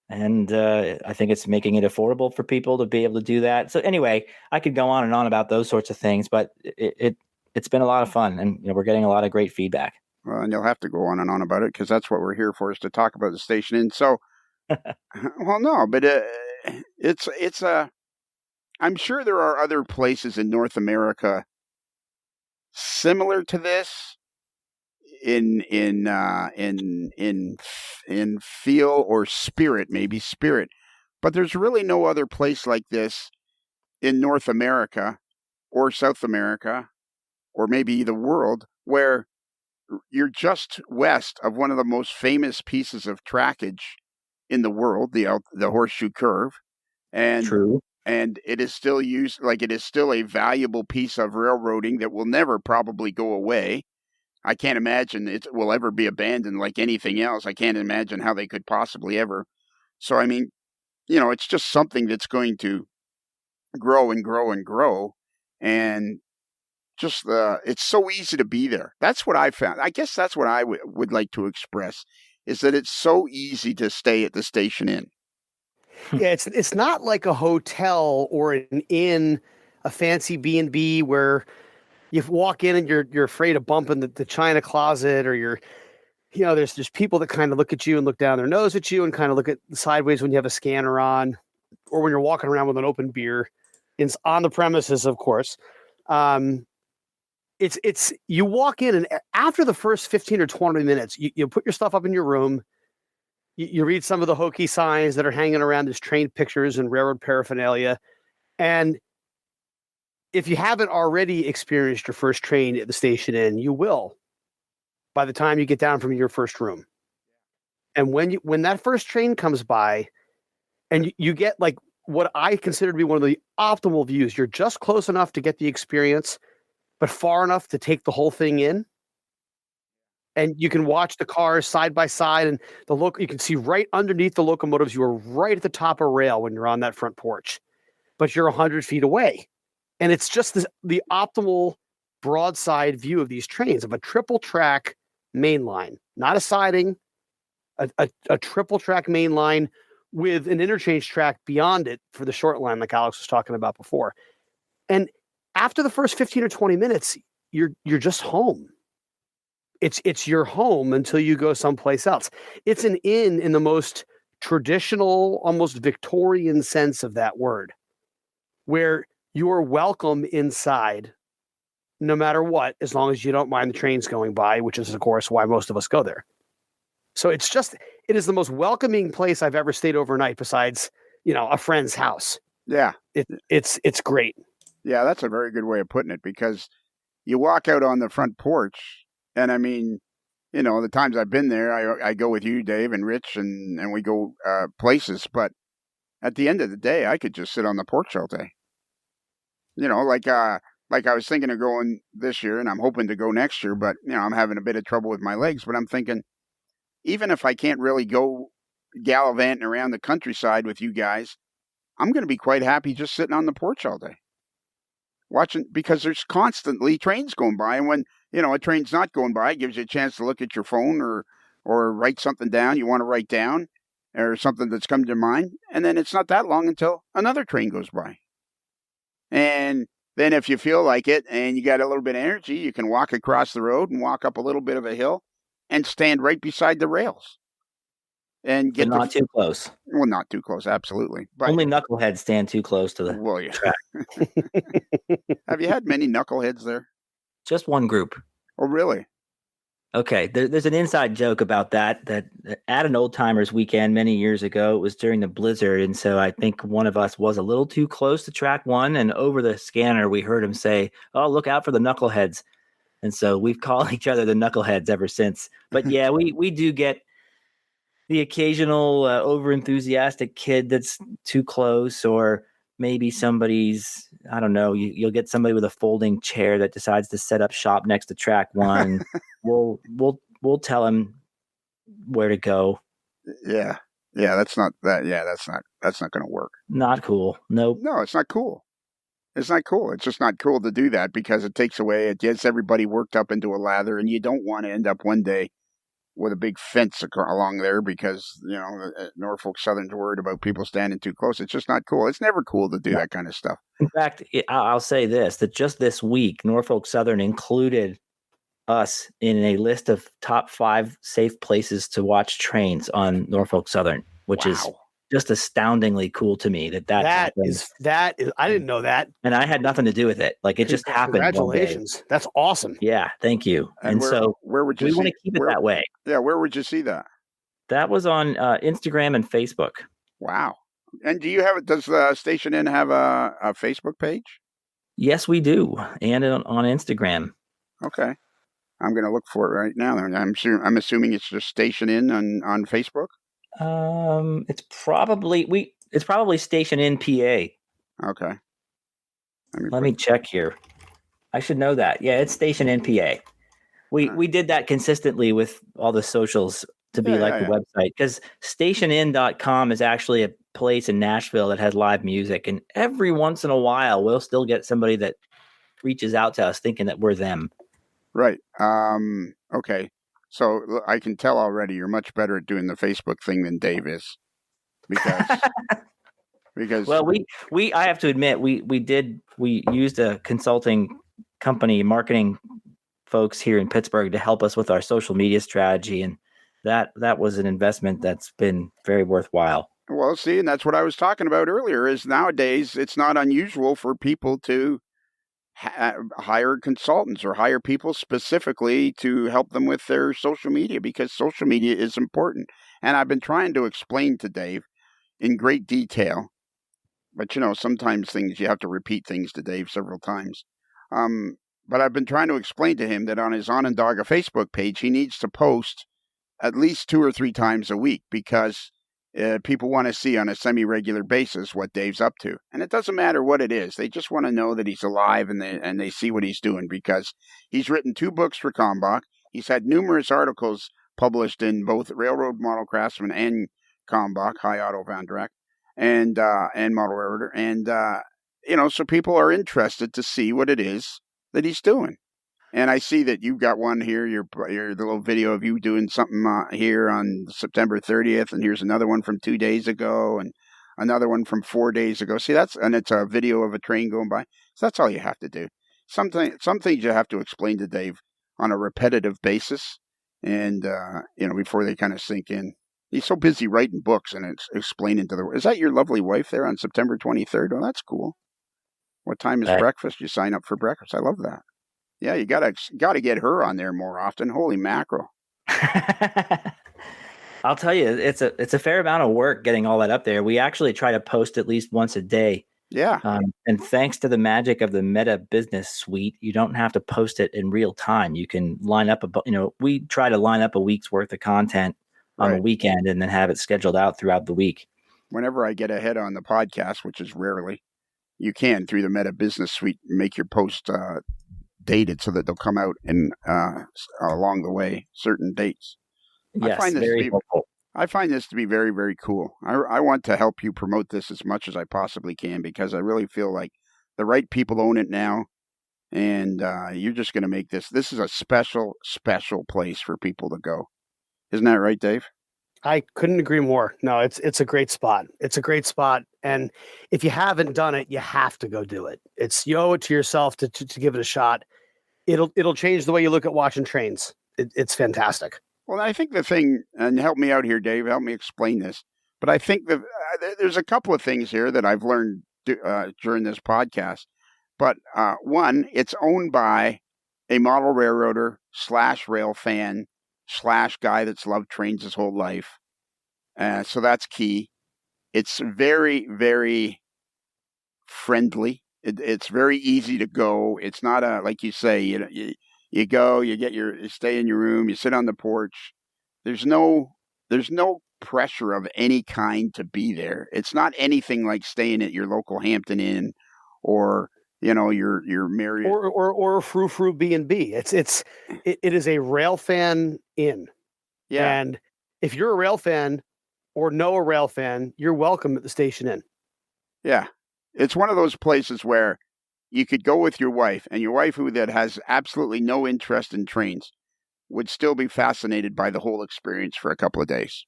And I think it's making it affordable for people to be able to do that. So anyway, I could go on and on about those sorts of things, but it's been a lot of fun, and we're getting a lot of great feedback. Well, and you'll have to go on and on about it, because that's what we're here for, is to talk about the Station Inn. So, well, no, but it's I'm sure there are other places in North America similar to this in feel or spirit, maybe spirit, but there's really no other place like this in North America or South America or maybe the world, where you're just west of one of the most famous pieces of trackage in the world, the Horseshoe Curve. And True. And it is still used, like it is still a valuable piece of railroading that will never probably go away. I can't imagine it will ever be abandoned like anything else. I can't imagine how they could possibly ever. So, I mean, it's just something that's going to grow and grow and grow. And just it's so easy to be there. That's what I found. I guess that's what I would like to express, is that it's so easy to stay at the Station Inn. Yeah, it's not like a hotel or an inn, a fancy B&B where you walk in and you're afraid of bumping the china closet, or there's people that kind of look at you and look down their nose at you and kind of look at sideways when you have a scanner on, or when you're walking around with an open beer on the premises, of course. It's you walk in, and after the first 15 or 20 minutes, you put your stuff up in your room. You read some of the hokey signs that are hanging around as train pictures and railroad paraphernalia. And if you haven't already experienced your first train at the Station Inn, you will by the time you get down from your first room. And when that first train comes by and you get like what I consider to be one of the optimal views, you're just close enough to get the experience, but far enough to take the whole thing in. And you can watch the cars side by side, and you can see right underneath the locomotives. You are right at the top of rail when you're on that front porch, but you're 100 feet away. And it's just the optimal broadside view of these trains, of a triple track main line, not a siding, a triple track main line with an interchange track beyond it for the short line, like Alex was talking about before. And after the first 15 or 20 minutes, you're just home. It's your home until you go someplace else. It's an inn in the most traditional, almost Victorian sense of that word, where you are welcome inside no matter what, as long as you don't mind the trains going by, which is, of course, why most of us go there. So it is the most welcoming place I've ever stayed overnight, besides, a friend's house. Yeah. It's great. Yeah, that's a very good way of putting it, because you walk out on the front porch, and I mean, the times I've been there, I go with you, Dave, and Rich, and we go places. But at the end of the day, I could just sit on the porch all day. Like I was thinking of going this year, and I'm hoping to go next year. But I'm having a bit of trouble with my legs. But I'm thinking, even if I can't really go gallivanting around the countryside with you guys, I'm going to be quite happy just sitting on the porch all day, watching, because there's constantly trains going by, and when a train's not going by, it gives you a chance to look at your phone or write something down you want to write down, or something that's come to mind. And then it's not that long until another train goes by. And then if you feel like it and you got a little bit of energy, you can walk across the road and walk up a little bit of a hill and stand right beside the rails. And get not too close. Well, not too close, absolutely. But only knuckleheads stand too close to the track. Have you had many knuckleheads there? Just one group. Oh, really? Okay, there's an inside joke about that at an old timers weekend many years ago, it was during the blizzard, and so I think one of us was a little too close to track one, and over the scanner we heard him say, "Oh, look out for the knuckleheads," and so we've called each other the knuckleheads ever since. But yeah, we do get the occasional over enthusiastic kid that's too close, or maybe somebody's, I don't know, you'll get somebody with a folding chair that decides to set up shop next to track one. We'll tell him where to go. Yeah. That's not going to work. Not cool. Nope. No, it's not cool. It's not cool. It's just not cool to do that because it takes away, it gets everybody worked up into a lather, and you don't want to end up one day with a big fence along there because, Norfolk Southern's worried about people standing too close. It's just not cool. It's never cool to do that kind of stuff. In fact, I'll say this, that just this week, Norfolk Southern included us in a list of top 5 safe places to watch trains on Norfolk Southern, which is just astoundingly cool to me that is I didn't know that. And I had nothing to do with it. Like, it just happened. Congratulations. That's awesome. Yeah, thank you. And where would you we want to keep it that way. Yeah, where would you see that? That was on Instagram and Facebook. Wow. And does Station Inn have a Facebook page? Yes, we do. And on Instagram. Okay. I'm going to look for it right now. I'm assuming it's just Station Inn on Facebook. It's probably Station Inn PA. Okay. Let me check here. I should know that. Yeah, it's Station Inn PA. We did that consistently with all the socials to be the website, because stationinn.com is actually a place in Nashville that has live music, and every once in a while we'll still get somebody that reaches out to us thinking that we're them. Right. Okay. So I can tell already you're much better at doing the Facebook thing than Dave is, because well, I have to admit we used a consulting company, marketing folks here in Pittsburgh, to help us with our social media strategy, and that was an investment that's been very worthwhile. Well, see, and that's what I was talking about earlier, is nowadays it's not unusual for people to hire consultants or hire people specifically to help them with their social media, because social media is important. And I've been trying to explain to Dave in great detail, but sometimes you have to repeat things to Dave several times. But I've been trying to explain to him that on his Onondaga Facebook page, he needs to post at least 2 or 3 times a week, because people want to see on a semi-regular basis what Dave's up to. And it doesn't matter what it is. They just want to know that he's alive, and they see what he's doing, because he's written 2 books for Kalmbach. He's had numerous articles published in both Railroad Model Craftsman and Kalmbach, High Auto Van Drack, and Model Railroader. And, so people are interested to see what it is that he's doing. And I see that you've got one here, your the little video of you doing something here on September 30th, and here's another one from 2 days ago, and another one from 4 days ago. See, and it's a video of a train going by. So that's all you have to do. Some things you have to explain to Dave on a repetitive basis, and before they kind of sink in. He's so busy writing books and it's explaining to is that your lovely wife there on September 23rd? Oh, that's cool. What time is breakfast? You sign up for breakfast. I love that. Yeah, you gotta get her on there more often. Holy mackerel! I'll tell you, it's a fair amount of work getting all that up there. We actually try to post at least once a day. Yeah. And thanks to the magic of the Meta Business Suite, you don't have to post it in real time. You can line up we try to line up a week's worth of content on the weekend and then have it scheduled out throughout the week. Whenever I get ahead on the podcast, which is rarely, you can, through the Meta Business Suite, make your post dated so that they'll come out in along the way, certain dates. Yes, very helpful. I find this to be very, very cool. I want to help you promote this as much as I possibly can, because I really feel like the right people own it now, and you're just going to make this is a special, special place for people to go. Isn't that right, Dave? I couldn't agree more. No, it's a great spot. It's a great spot. And if you haven't done it, you have to go do it. You owe it to yourself to give it a shot. It'll change the way you look at watching trains. It's fantastic. Well, I think the thing, and help me out here, Dave, help me explain this, but I think there's a couple of things here that I've learned during this podcast. But one, it's owned by a model railroader / rail fan / guy that's loved trains his whole life. So that's key. It's very, very friendly. It's very easy to go. It's not like you say, you go, you stay in your room, you sit on the porch. There's no pressure of any kind to be there. It's not anything like staying at your local Hampton Inn or your Marriott or a frou B&B. It is a rail fan inn. Yeah. And if you're a rail fan or know a rail fan, you're welcome at the Station Inn. Yeah. It's one of those places where you could go with your wife, and your wife that has absolutely no interest in trains would still be fascinated by the whole experience for a couple of days.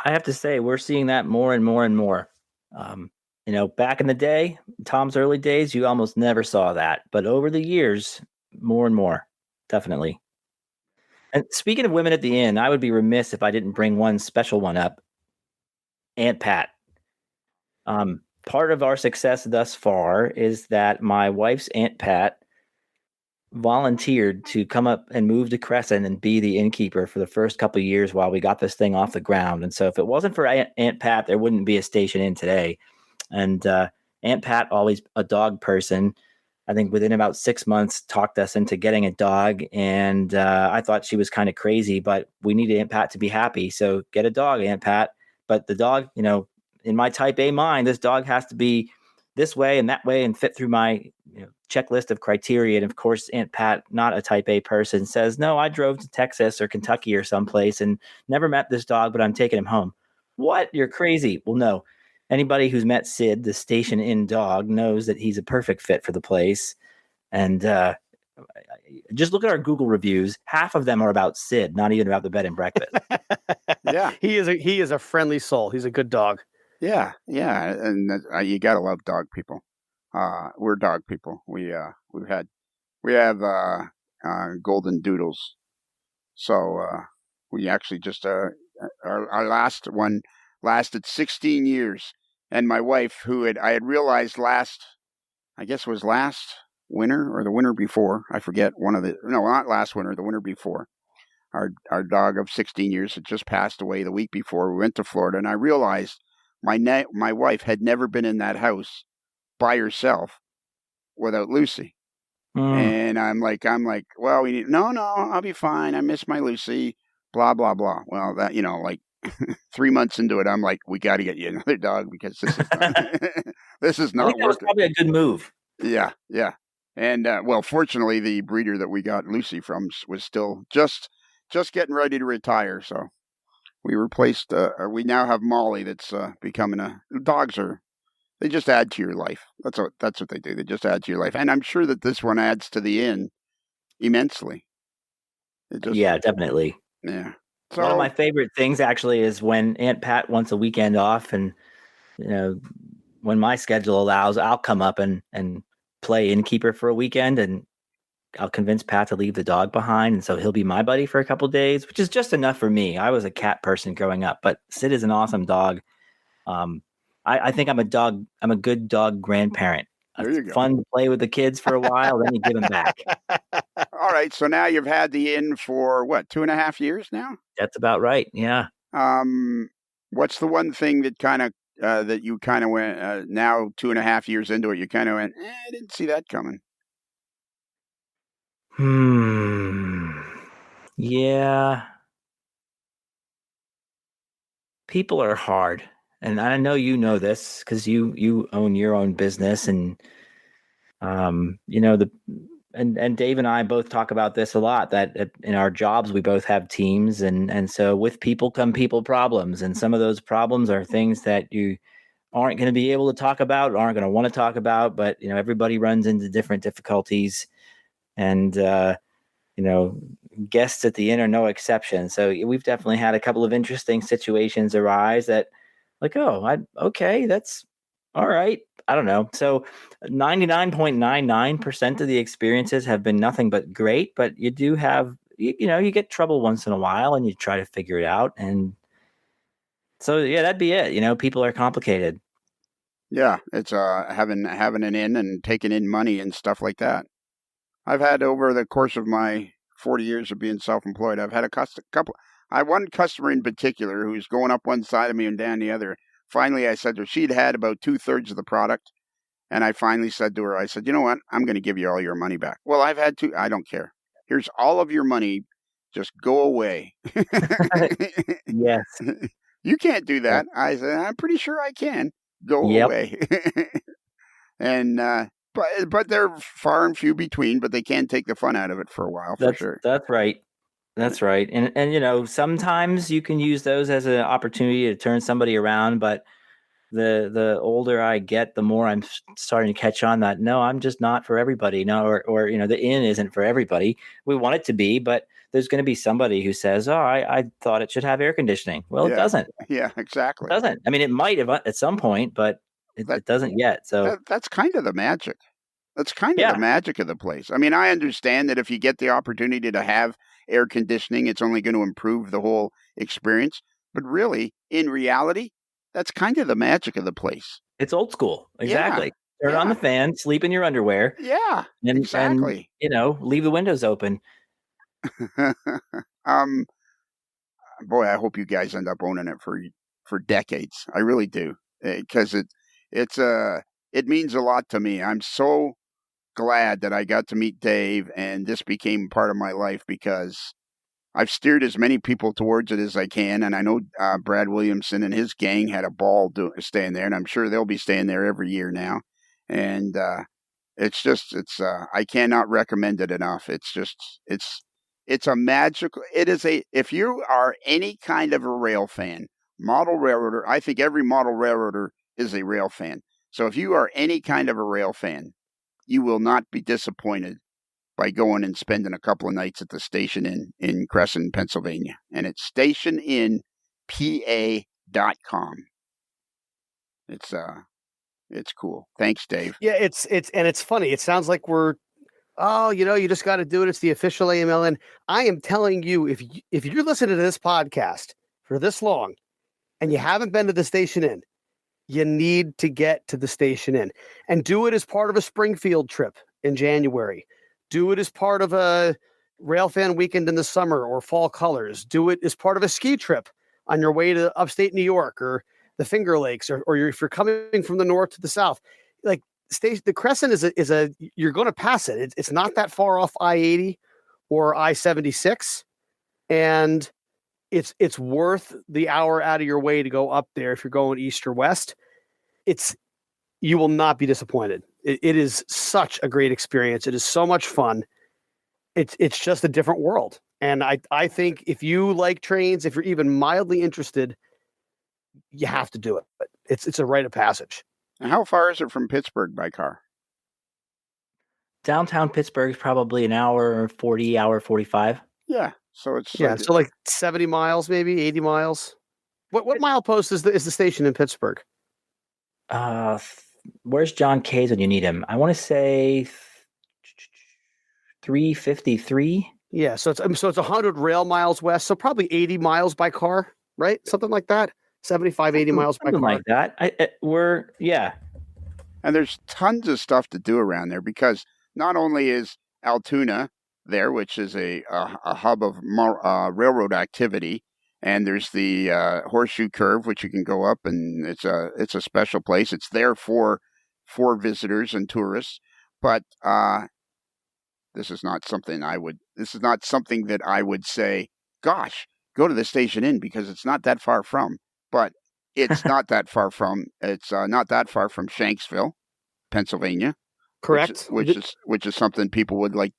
I have to say, we're seeing that more and more and more. Back in the day, Tom's early days, you almost never saw that. But over the years, more and more, definitely. And speaking of women at the inn, I would be remiss if I didn't bring one special one up. Aunt Pat. Part of our success thus far is that my wife's Aunt Pat volunteered to come up and move to Cresson and be the innkeeper for the first couple of years while we got this thing off the ground. And so if it wasn't for Aunt Pat, there wouldn't be a Station Inn today. And Aunt Pat, always a dog person, I think within about 6 months talked us into getting a dog. And I thought she was kind of crazy, but we needed Aunt Pat to be happy. So get a dog, Aunt Pat. But the dog, in my type A mind, this dog has to be this way and that way and fit through my checklist of criteria. And of course, Aunt Pat, not a type A person, says, no, I drove to Texas or Kentucky or someplace and never met this dog, but I'm taking him home. What? You're crazy. Well, no. Anybody who's met Sid, the Station Inn dog, knows that he's a perfect fit for the place. And just look at our Google reviews. Half of them are about Sid, not even about the bed and breakfast. Yeah. He is a friendly soul. He's a good dog. Yeah. Yeah. And you got to love dog people. We're dog people. We have golden doodles. So we actually just our last one lasted 16 years, and my wife, I had realized last winter or the winter before, I forget, not last winter, the winter before, our dog of 16 years had just passed away the week before. We went to Florida, and I realized my wife had never been in that house by herself without Lucy. And I'm like, well, I'll be fine. I miss my Lucy, blah, blah, blah. Well, that, 3 months into it, I'm like, we got to get you another dog because this is not, this is not I think that was probably a good move. Yeah. Yeah. And, well, fortunately the breeder that we got Lucy from was still just getting ready to retire. So we replaced, we now have Molly that's becoming they just add to your life. That's what they do. They just add to your life. And I'm sure that this one adds to the inn immensely. Yeah, definitely. Yeah. So, one of my favorite things actually is when Aunt Pat wants a weekend off, and when my schedule allows, I'll come up and play innkeeper for a weekend, and I'll convince Pat to leave the dog behind, and so he'll be my buddy for a couple of days, which is just enough for me. I was a cat person growing up, but Sid is an awesome dog. I think I'm a good dog grandparent. It's fun to play with the kids for a while, then you give them back. All right. So now you've had the inn for 2.5 years now? That's about right. Yeah. What's the one thing that kind of, that you kind of went, now 2.5 years into it, you kind of went, I didn't see that coming. Yeah. People are hard. And I know you know this because you own your own business, and and Dave and I both talk about this a lot, that in our jobs we both have teams, and so with people come people problems, and some of those problems are things that you aren't going to be able to talk about, aren't going to want to talk about, but everybody runs into different difficulties, and guests at the inn are no exception. So we've definitely had a couple of interesting situations arise that, like, okay, that's all right. I don't know. So 99.99% of the experiences have been nothing but great, but you do have, you get trouble once in a while and you try to figure it out. And so, yeah, that'd be it. People are complicated. Yeah. It's having an inn and taking in money and stuff like that. I've had over the course of my 40 years of being self-employed, I've had a couple. I had one customer in particular who's going up one side of me and down the other. Finally, I said to her, she'd had about 2/3 of the product. And I finally said to her, I said, you know what? I'm going to give you all your money back. Well, I've had to. I don't care. Here's all of your money. Just go away. Yes. You can't do that. I said, I'm pretty sure I can. Go away. And, but they're far and few between, but they can take the fun out of it for a while, for sure. That's right. That's right. And sometimes you can use those as an opportunity to turn somebody around, but the older I get, the more I'm starting to catch on that, no, I'm just not for everybody. No, or the inn isn't for everybody. We want it to be, but there's going to be somebody who says, oh, I thought it should have air conditioning. Well, it doesn't. Yeah, exactly. It doesn't. I mean, it might have at some point, but it doesn't yet. So that's kind of the magic. That's kind of the magic of the place. I mean, I understand that if you get the opportunity to have air conditioning, it's only going to improve the whole experience. But really, in reality, that's kind of the magic of the place. It's old school. Exactly. Turn on the fan, sleep in your underwear. Yeah, exactly. And, leave the windows open. Boy, I hope you guys end up owning it for decades. I really do, because it means a lot to me. I'm so glad that I got to meet Dave, and this became part of my life because I've steered as many people towards it as I can, and I know Brad Williamson and his gang had a ball staying there, and I'm sure they'll be staying there every year now. And I cannot recommend it enough. It's a magical. If you are any kind of a rail fan, model railroader, I think every model railroader is a rail fan. So if you are any kind of a rail fan, you will not be disappointed by going and spending a couple of nights at the Station Inn in Cresson, Pennsylvania. And it's stationinpa.com. It's cool. Thanks, Dave. Yeah, it's funny. It sounds like you just got to do it. It's the official AMLN. I am telling you, if you're listening to this podcast for this long and you haven't been to the Station Inn, you need to get to the Station Inn and do it as part of a Springfield trip in January. Do it as part of a railfan weekend in the summer or fall colors. Do it as part of a ski trip on your way to upstate New York or the Finger Lakes, or if you're coming from the north to the south. Like the Crescent is a you're going to pass it. It's not that far off I-80 or I-76, and it's worth the hour out of your way to go up there if you're going east or west. You will not be disappointed. It is such a great experience. It is so much fun. It's just a different world. And I think if you like trains, if you're even mildly interested, you have to do it. But it's a rite of passage. And how far is it from Pittsburgh by car? Downtown Pittsburgh is probably an hour 40, hour 45. Yeah. So it's so like 70 miles, maybe 80 miles. What milepost is the station in Pittsburgh? Where's John K's when you need him? I want to say 353. Yeah, so it's 100 rail miles west, so probably 80 miles by car, right? Something like that. 75, 80 miles by car. Like that. And there's tons of stuff to do around there because not only is Altoona there, which is a hub of railroad activity, and there's the Horseshoe Curve, which you can go up, and it's a special place. It's there for visitors and tourists, but this is not something that I would say, gosh, go to the Station Inn, because it's not that far from. But it's not that far from. It's not that far from Shanksville, Pennsylvania. Correct. Which is something people would like.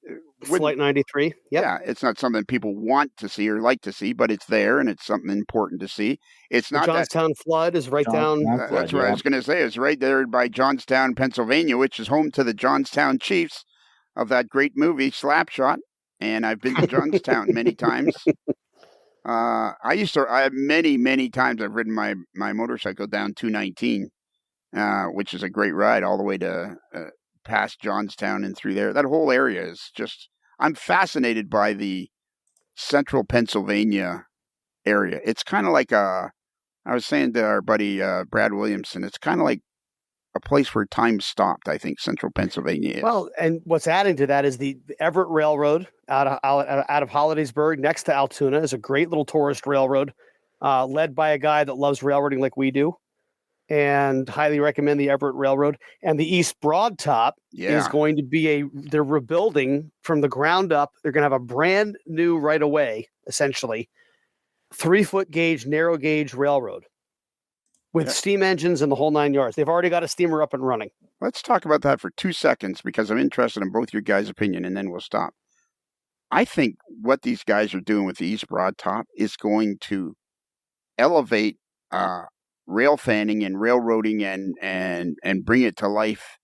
Flight 93. Yep. Yeah, it's not something people want to see or like to see, but it's there, and it's something important to see. It's not the Johnstown flood is right down. That's what I was going to say. It's right there by Johnstown, Pennsylvania, which is home to the Johnstown Chiefs of that great movie Slapshot. And I've been to Johnstown many times. I have many times I've ridden my motorcycle down 219, which is a great ride all the way to past Johnstown and through there. That whole area is just, I'm fascinated by the central Pennsylvania area. It's kind of like I was saying to our buddy Brad Williamson, it's kind of like a place where time stopped. I think Central Pennsylvania is. Well, and what's adding to that is the Everett Railroad out of Hollidaysburg next to Altoona is a great little tourist railroad, led by a guy that loves railroading like we do, and highly recommend the Everett Railroad. And the East Broad Top is going to be they're rebuilding from the ground up. They're going to have a brand new right of way, essentially 3-foot gauge, narrow gauge railroad with steam engines and the whole 9 yards. They've already got a steamer up and running. Let's talk about that for 2 seconds because I'm interested in both your guys' opinion, and then we'll stop. I think what these guys are doing with the East Broad Top is going to elevate rail fanning and railroading and bring it to life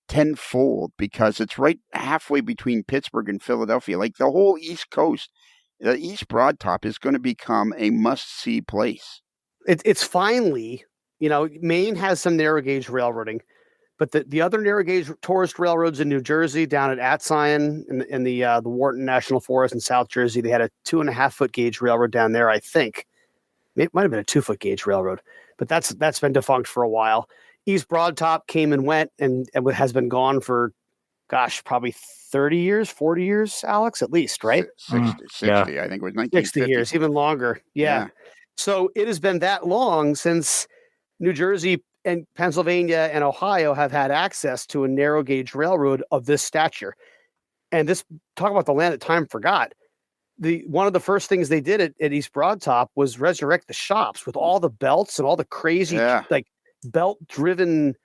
tenfold because it's right halfway between Pittsburgh and Philadelphia. Like the whole East Coast, the East Broad Top is going to become a must-see place. It's finally, Maine has some narrow gauge railroading, but the other narrow gauge tourist railroads in New Jersey, down at Atzion in the Wharton National Forest in South Jersey, they had a 2.5-foot gauge railroad down there. I think it might have been a 2-foot gauge railroad, but that's been defunct for a while. East Broad Top came and went and has been gone for, probably 30 years, 40 years, Alex, at least, right? 60, I think it was 1950. 60 years, even longer. Yeah. So it has been that long since New Jersey and Pennsylvania and Ohio have had access to a narrow gauge railroad of this stature. And talk about the land that time forgot. One of the first things they did at East Broad Top was resurrect the shops with all the belts and all the crazy belt driven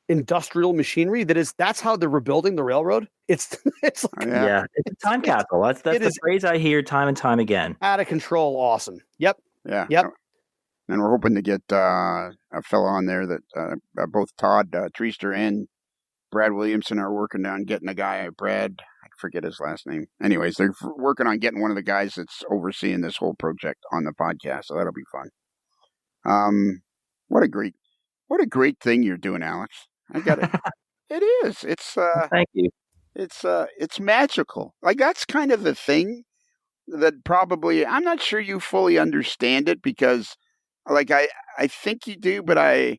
industrial machinery. That's how they're rebuilding the railroad. It's like, it's a time capsule. That's the phrase I hear time and time again. Out of control. Awesome. Yep. Yeah. Yep. And we're hoping to get a fellow on there that both Todd Treaster and Brad Williamson are working on getting a guy, Brad, I forget his last name. Anyways, they're working on getting one of the guys that's overseeing this whole project on the podcast. So that'll be fun. What a great thing you're doing, Alex. I got it. It is. It's thank you. It's magical. Like that's kind of the thing that probably I'm not sure you fully understand it because like I think you do, but I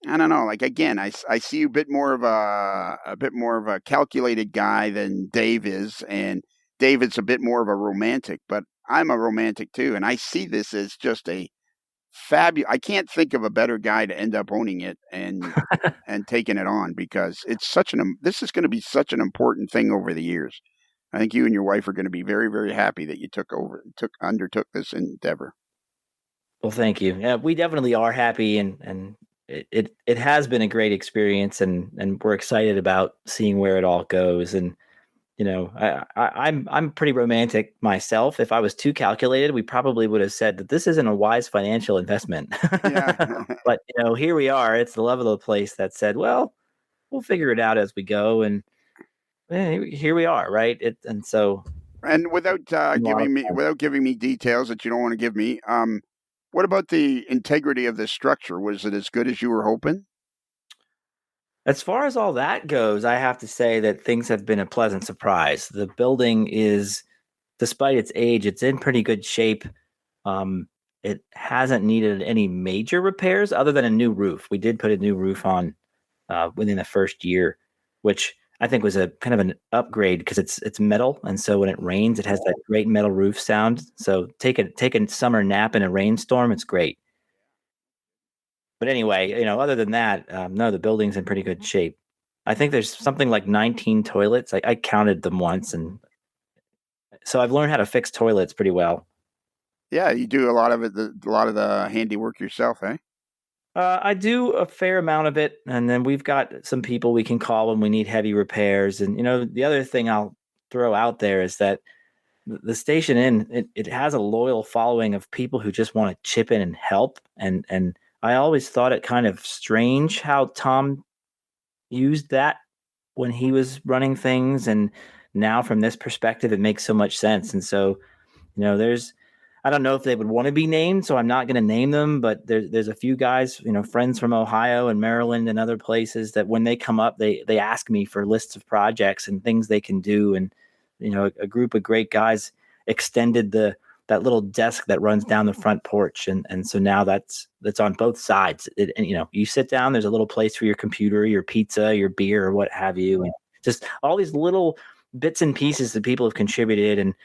don't know. Like again, I see you a bit more of a calculated guy than Dave is, and David's a bit more of a romantic, but I'm a romantic too, and I see this as just a fabulous. I can't think of a better guy to end up owning it and taking it on because it's this is going to be such an important thing over the years. I think you and your wife are going to be very, very happy that you undertook this endeavor. Well, thank you. Yeah, we definitely are happy, and it has been a great experience, and we're excited about seeing where it all goes. And I'm pretty romantic myself. If I was too calculated, we probably would have said that this isn't a wise financial investment. Yeah. But here we are. It's the love of the place that said, well, we'll figure it out as we go, and here we are, right? And without giving me details that you don't want to give me, what about the integrity of this structure? Was it as good as you were hoping? As far as all that goes, I have to say that things have been a pleasant surprise. The building is, despite its age, it's in pretty good shape. It hasn't needed any major repairs other than a new roof. We did put a new roof on within the first year, which I think was a kind of an upgrade because it's metal, and so when it rains, it has that great metal roof sound. So take a summer nap in a rainstorm, it's great. But anyway, other than that, no, the building's in pretty good shape. I think there's something like 19 toilets. I counted them once, and so I've learned how to fix toilets pretty well. Yeah, you do a lot of the handiwork yourself, eh? I do a fair amount of it, and then we've got some people we can call when we need heavy repairs. And the other thing I'll throw out there is that the Station Inn, it has a loyal following of people who just want to chip in and help. And I always thought it kind of strange how Tom used that when he was running things, and now from this perspective, it makes so much sense. And so, I don't know if they would want to be named, so I'm not going to name them, but there's a few guys, friends from Ohio and Maryland and other places that when they come up, they ask me for lists of projects and things they can do. And, a group of great guys extended the that little desk that runs down the front porch, and so now that's on both sides. And you sit down. There's a little place for your computer, your pizza, your beer, or what have you, and just all these little bits and pieces that people have contributed. And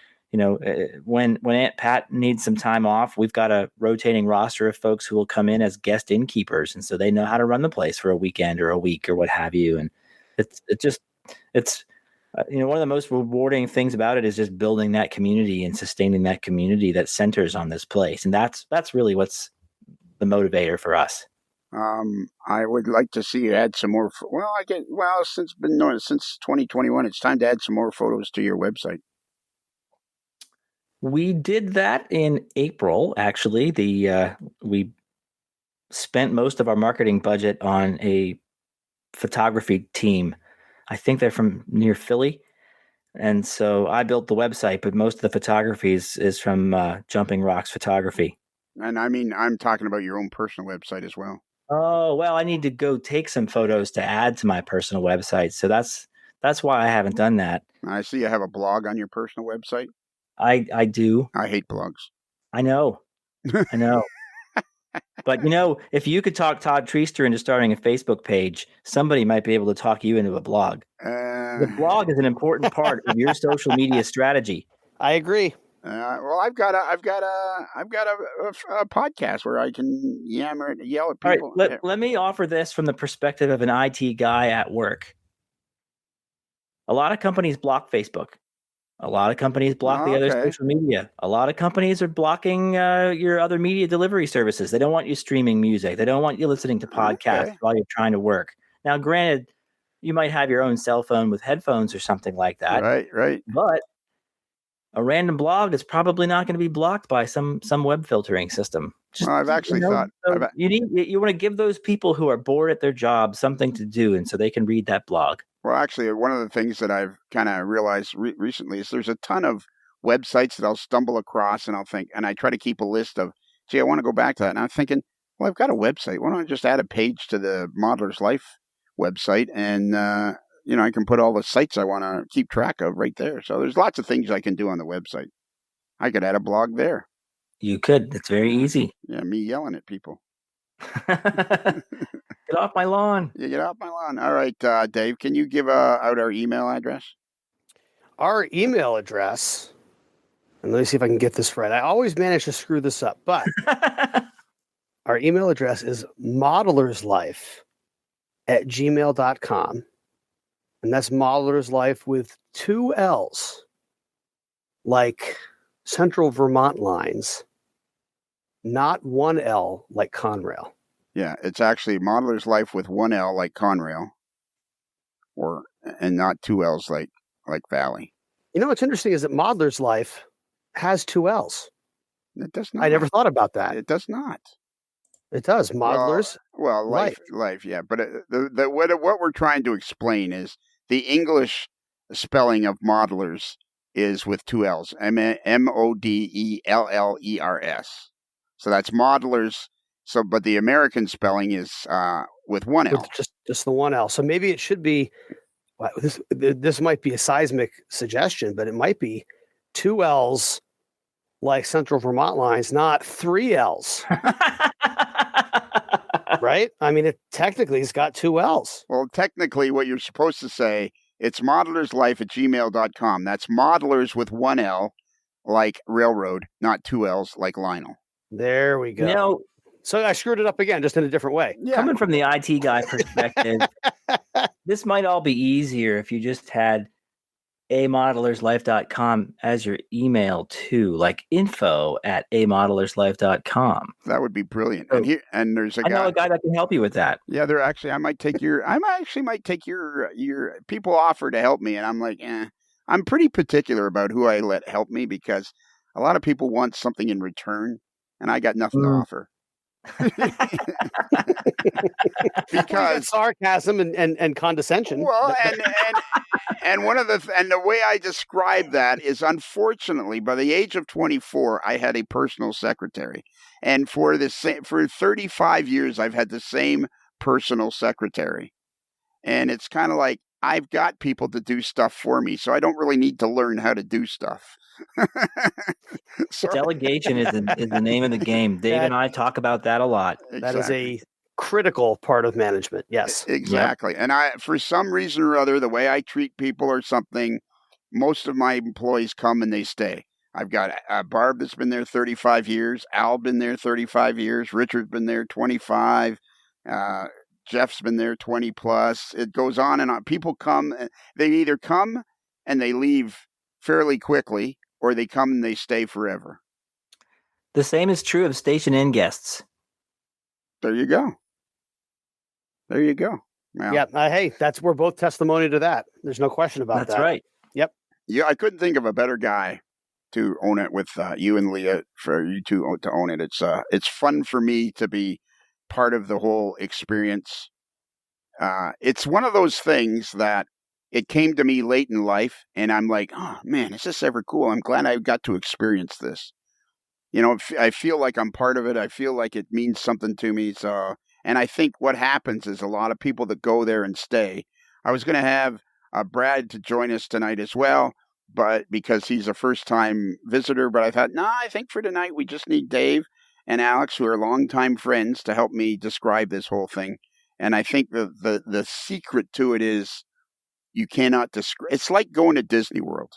when Aunt Pat needs some time off, we've got a rotating roster of folks who will come in as guest innkeepers, and so they know how to run the place for a weekend or a week or what have you. And it's one of the most rewarding things about it is just building that community and sustaining that community that centers on this place. And that's really what's the motivator for us. I would like to see you add some more. Since 2021, it's time to add some more photos to your website. We did that in April, actually. We spent most of our marketing budget on a photography team. I think they're from near Philly. And so I built the website, but most of the photography is from Jumping Rocks Photography. And I mean, I'm talking about your own personal website as well. Oh, well, I need to go take some photos to add to my personal website. So that's why I haven't done that. I see you have a blog on your personal website. I do. I hate blogs. I know. But if you could talk Todd Treaster into starting a Facebook page, somebody might be able to talk you into a blog. The blog is an important part of your social media strategy. I agree. Well, I've got a podcast where I can yell at people. All right, let me offer this from the perspective of an IT guy at work. A lot of companies block Facebook. A lot of companies block the other social media. A lot of companies are blocking your other media delivery services. They don't want you streaming music. They don't want you listening to podcasts while you're trying to work. Now, granted, you might have your own cell phone with headphones or something like that. Right. But a random blog is probably not going to be blocked by some web filtering system. I've actually thought you want to give those people who are bored at their job something to do, and so they can read that blog. Well, actually, one of the things that I've kind of realized recently is there's a ton of websites that I'll stumble across, and I'll think, and I try to keep a list of, I want to go back to that. And I'm thinking, well, I've got a website. Why don't I just add a page to the Modeler's Life website, and I can put all the sites I want to keep track of right there. So there's lots of things I can do on the website. I could add a blog there. You could. It's very easy. Yeah, me yelling at people. Get off my lawn. Yeah, get off my lawn. All right, Dave, can you give out our email address? Our email address, and let me see if I can get this right. I always manage to screw this up, but our email address is modelerslife@gmail.com. And that's Modeler's Life with 2 L's, like Central Vermont lines, not 1 L like Conrail. Yeah, it's actually Modeler's Life with 1 L like Conrail, and not 2 L's like Valley. What's interesting is that Modeler's Life has 2 L's. It does not. I never thought about that. It does not. It does. Modeler's life, yeah. But what we're trying to explain is the English spelling of modelers is with 2 L's, Modellers. So that's modelers. So, but the American spelling is with 1 L. Just the 1 L. So maybe it should be. Well, this might be a seismic suggestion, but it might be 2 L's like Central Vermont lines, not 3 L's. Right? I mean, technically it's got 2 L's. Well, technically what you're supposed to say, it's modelerslife@gmail.com. That's modelers with 1 L like railroad, not 2 L's like Lionel. There we go. So I screwed it up again, just in a different way. Yeah. Coming from the IT guy perspective, this might all be easier if you just had amodelerslife.com as your email too, like info@amodelerslife.com. That would be brilliant. So, and there's a guy. I know a guy that can help you with that. Yeah, I might take your people offer to help me, and I'm like, I'm pretty particular about who I let help me because a lot of people want something in return, and I got nothing to offer. Because sarcasm and condescension. Well, and the way I describe that is, unfortunately, by the age of 24, I had a personal secretary, and for 35 years, I've had the same personal secretary, and it's kind of like I've got people to do stuff for me, so I don't really need to learn how to do stuff. Delegation is the name of the game. Dave and I talk about that a lot. Exactly. That is a critical part of management. Yes. Exactly. Yep. And for some reason or other, the way I treat people or something, most of my employees come and they stay. I've got Barb that's been there 35 years. Al been there 35 years. Richard's been there 25. Jeff's been there 20 plus. It goes on and on. People come. They either come and they leave fairly quickly, or they come and they stay forever. The same is true of station inn guests. There you go. There you go. Well, yeah. Hey, we're both testimony to that. There's no question about that. That's right. Yep. Yeah, I couldn't think of a better guy to own it with you and Leah, for you two to own it. It's fun for me to be part of the whole experience. It's one of those things that it came to me late in life, and I'm like, oh man, is this ever cool? I'm glad I got to experience this. You know, I feel like I'm part of it. I feel like it means something to me. So, and I think what happens is a lot of people that go there and stay. I was going to have Brad to join us tonight as well, but because he's a first-time visitor. But I thought, I think for tonight we just need Dave and Alex, who are longtime friends, to help me describe this whole thing. And I think the secret to it is you cannot describe. It's like going to Disney World.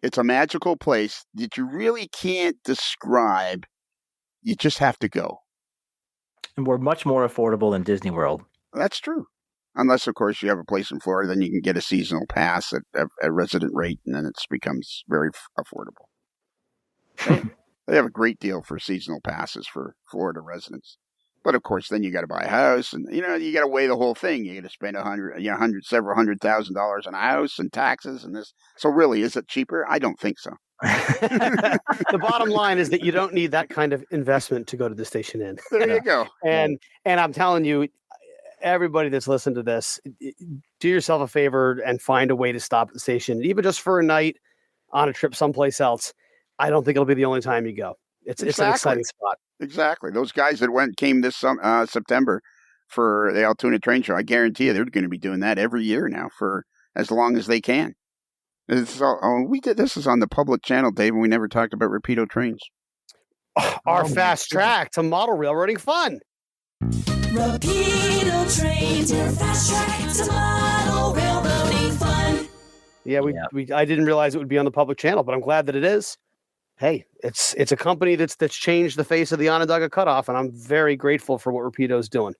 It's a magical place that you really can't describe. You just have to go. And we're much more affordable than Disney World. That's true. Unless, of course, you have a place in Florida, then you can get a seasonal pass at a resident rate, and then it becomes very affordable. They have a great deal for seasonal passes for Florida residents. But, of course, then you got to buy a house, and, you got to weigh the whole thing. You got to spend several $100,000 on a house and taxes and this. So, really, is it cheaper? I don't think so. The bottom line is that you don't need that kind of investment to go to the station inn. There you go. And I'm telling you, everybody that's listened to this, do yourself a favor and find a way to stop at the station, even just for a night on a trip someplace else. I don't think it'll be the only time you go. It's an exciting spot. Exactly. Those guys that came this September for the Altoona Train Show, I guarantee you they're going to be doing that every year now for as long as they can. We did this is on the public channel, Dave, and we never talked about Rapido trains. Our fast track to model railroading fun. Rapido trains, your fast track to model railroading fun. Yeah, I didn't realize it would be on the public channel, but I'm glad that it is. Hey, it's a company that's changed the face of the Onondaga Cutoff, and I'm very grateful for what Rapido's doing.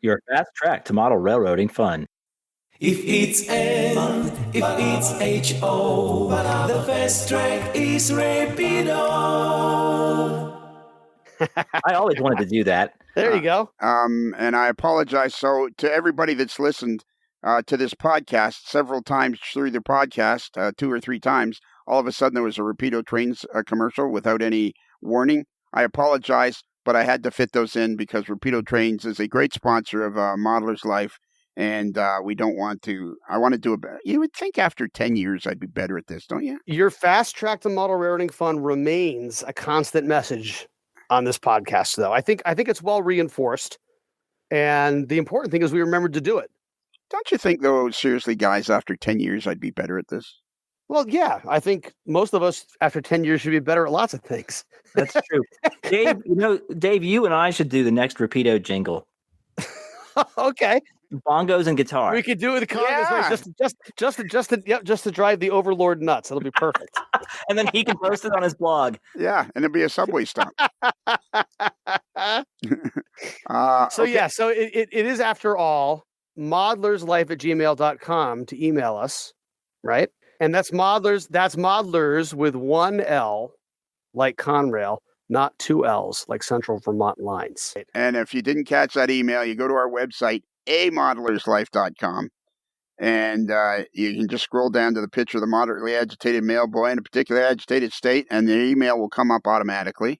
Your fast track to model railroading fun. If it's N, if it's H-O, the fast track is Rapido. I always wanted to do that. There you go. And I apologize. So to everybody that's listened to this podcast several times through the podcast, 2 or 3 times, all of a sudden there was a Rapido Trains commercial without any warning. I apologize, but I had to fit those in because Rapido Trains is a great sponsor of Modeler's Life. And we don't want to. I want to do it better. You would think after 10 years I'd be better at this, don't you? Your fast track to model railroading fun remains a constant message on this podcast, though. I think it's well reinforced, and the important thing is we remembered to do it. Don't you think, though, seriously, guys, after 10 years I'd be better at this? Well, yeah, I think most of us after 10 years should be better at lots of things. That's true. Dave, you and I should do the next Rapido jingle. Okay. Bongos and guitar. We could do it with the congas just to drive the overlord nuts. It'll be perfect. And then he can post it on his blog. Yeah, and it'll be a subway stop. So it is, after all, modlerslife@gmail.com to email us, right? And that's modelers with 1 L, like Conrail, not 2 L's, like Central Vermont Lines. And if you didn't catch that email, you go to our website, amodelerslife.com, and you can just scroll down to the picture of the moderately agitated male boy in a particularly agitated state, and the email will come up automatically.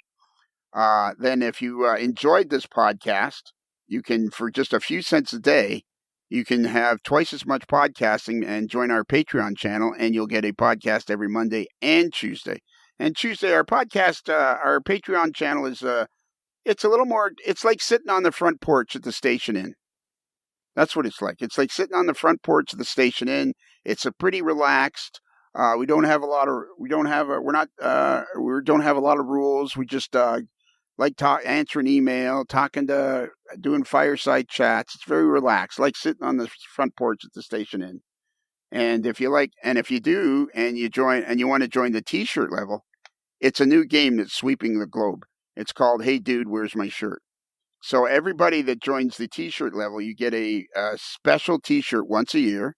Then if you enjoyed this podcast, you can, for just a few cents a day, you can have twice as much podcasting and join our Patreon channel, and you'll get a podcast every Monday and Tuesday. And Tuesday, our podcast, our Patreon channel is, it's a little more, it's like sitting on the front porch at the station inn. That's what it's like. It's like sitting on the front porch of the station inn. It's a pretty relaxed. We don't have a lot of rules. We just answering email, doing fireside chats. It's very relaxed, like sitting on the front porch at the station inn. And if you want to join the T-shirt level, it's a new game that's sweeping the globe. It's called Hey Dude, Where's My Shirt? So everybody that joins the T-shirt level, you get a special T-shirt once a year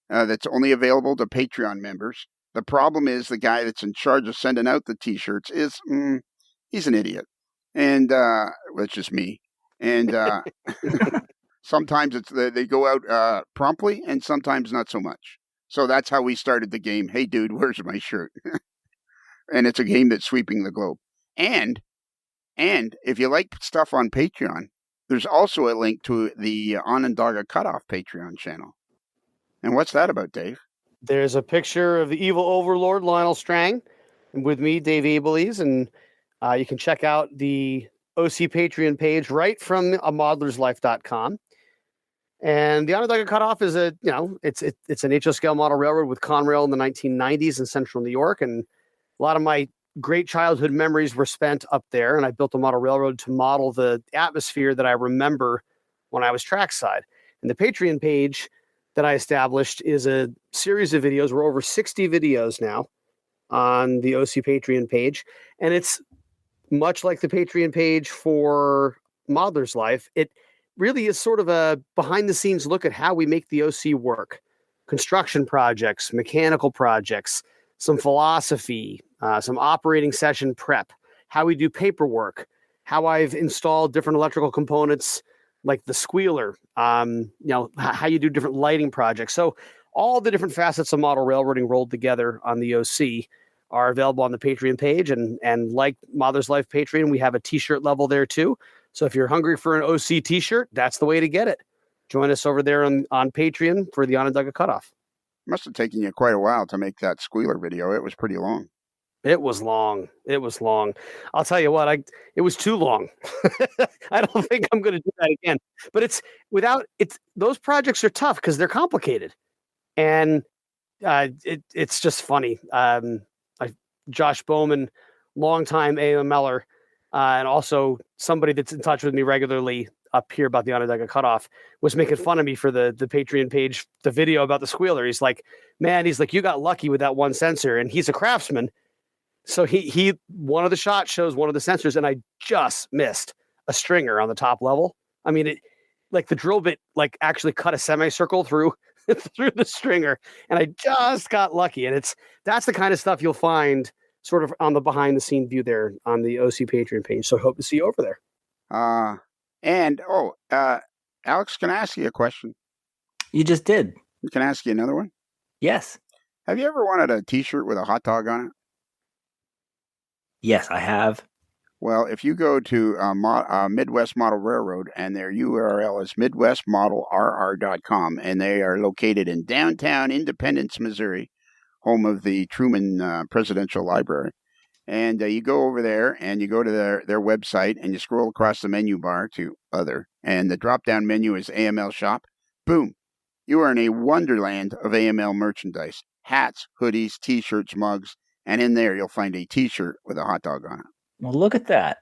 that's only available to Patreon members. The problem is the guy that's in charge of sending out the T-shirts is he's an idiot, and that's just me. And sometimes they go out promptly, and sometimes not so much. So that's how we started the game. Hey, dude, where's my shirt? And it's a game that's sweeping the globe. And if you like stuff on Patreon, there's also a link to the Onondaga Cutoff Patreon channel. And what's that about, Dave? There's a picture of the evil overlord, Lionel Strang, and with me, Dave Abeles, and you can check out the OC Patreon page right from amodlerslife.com. And the Onondaga Cutoff is it's an HO scale model railroad with Conrail in the 1990s in central New York. And a lot of my great childhood memories were spent up there. And I built a model railroad to model the atmosphere that I remember when I was trackside. And the Patreon page that I established is a series of videos. We're over 60 videos now on the OC Patreon page. And it's much like the Patreon page for Modeler's Life. It really is sort of a behind the scenes look at how we make the OC work. Construction projects, mechanical projects, some philosophy, some operating session prep, how we do paperwork, how I've installed different electrical components like the squealer, how you do different lighting projects. So all the different facets of model railroading rolled together on the OC are available on the Patreon page. And like Mother's Life Patreon, we have a t-shirt level there too. So if you're hungry for an OC t-shirt, that's the way to get it. Join us over there on Patreon for the Onondaga Cutoff. Must have taken you quite a while to make that squealer video. It was pretty long. It was long. I'll tell you what, it was too long. I don't think I'm going to do that again. But those projects are tough because they're complicated. And it's just funny. Josh Bowman, longtime AMLer, and also somebody that's in touch with me regularly up here about the Onondaga Cutoff, was making fun of me for the Patreon page, the video about the squealer. He's like, you got lucky with that one sensor. And he's a craftsman. So he one of the shots shows one of the sensors, and I just missed a stringer on the top level. I mean, the drill bit actually cut a semicircle through the stringer, and I just got lucky. And that's the kind of stuff you'll find sort of on the behind the scene view there on the OC Patreon page. So hope to see you over there. Alex, can I ask you a question? You just did. Can I ask you another one? Yes. Have you ever wanted a t-shirt with a hot dog on it? Yes, I have. Well, if you go to Midwest Model Railroad, and their URL is midwestmodelrr.com, and they are located in downtown Independence, Missouri, home of the Truman Presidential Library. And you go over there, and you go to their website, and you scroll across the menu bar to Other, and the drop-down menu is AML Shop. Boom! You are in a wonderland of AML merchandise. Hats, hoodies, T-shirts, mugs, and in there you'll find a T-shirt with a hot dog on it. Well, look at that.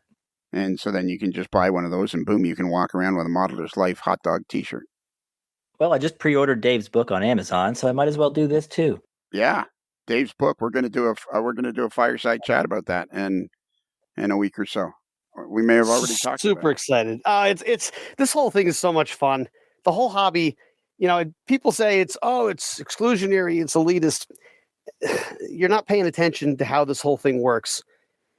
And so then you can just buy one of those, and boom, you can walk around with a Modeler's Life hot dog T-shirt. Well, I just pre-ordered Dave's book on Amazon, so I might as well do this too. Yeah, Dave's book. We're going to do a fireside chat about that in a week or so. We may have already talked. Super excited. It's this whole thing is so much fun. The whole hobby, people say it's exclusionary, it's elitist. You're not paying attention to how this whole thing works.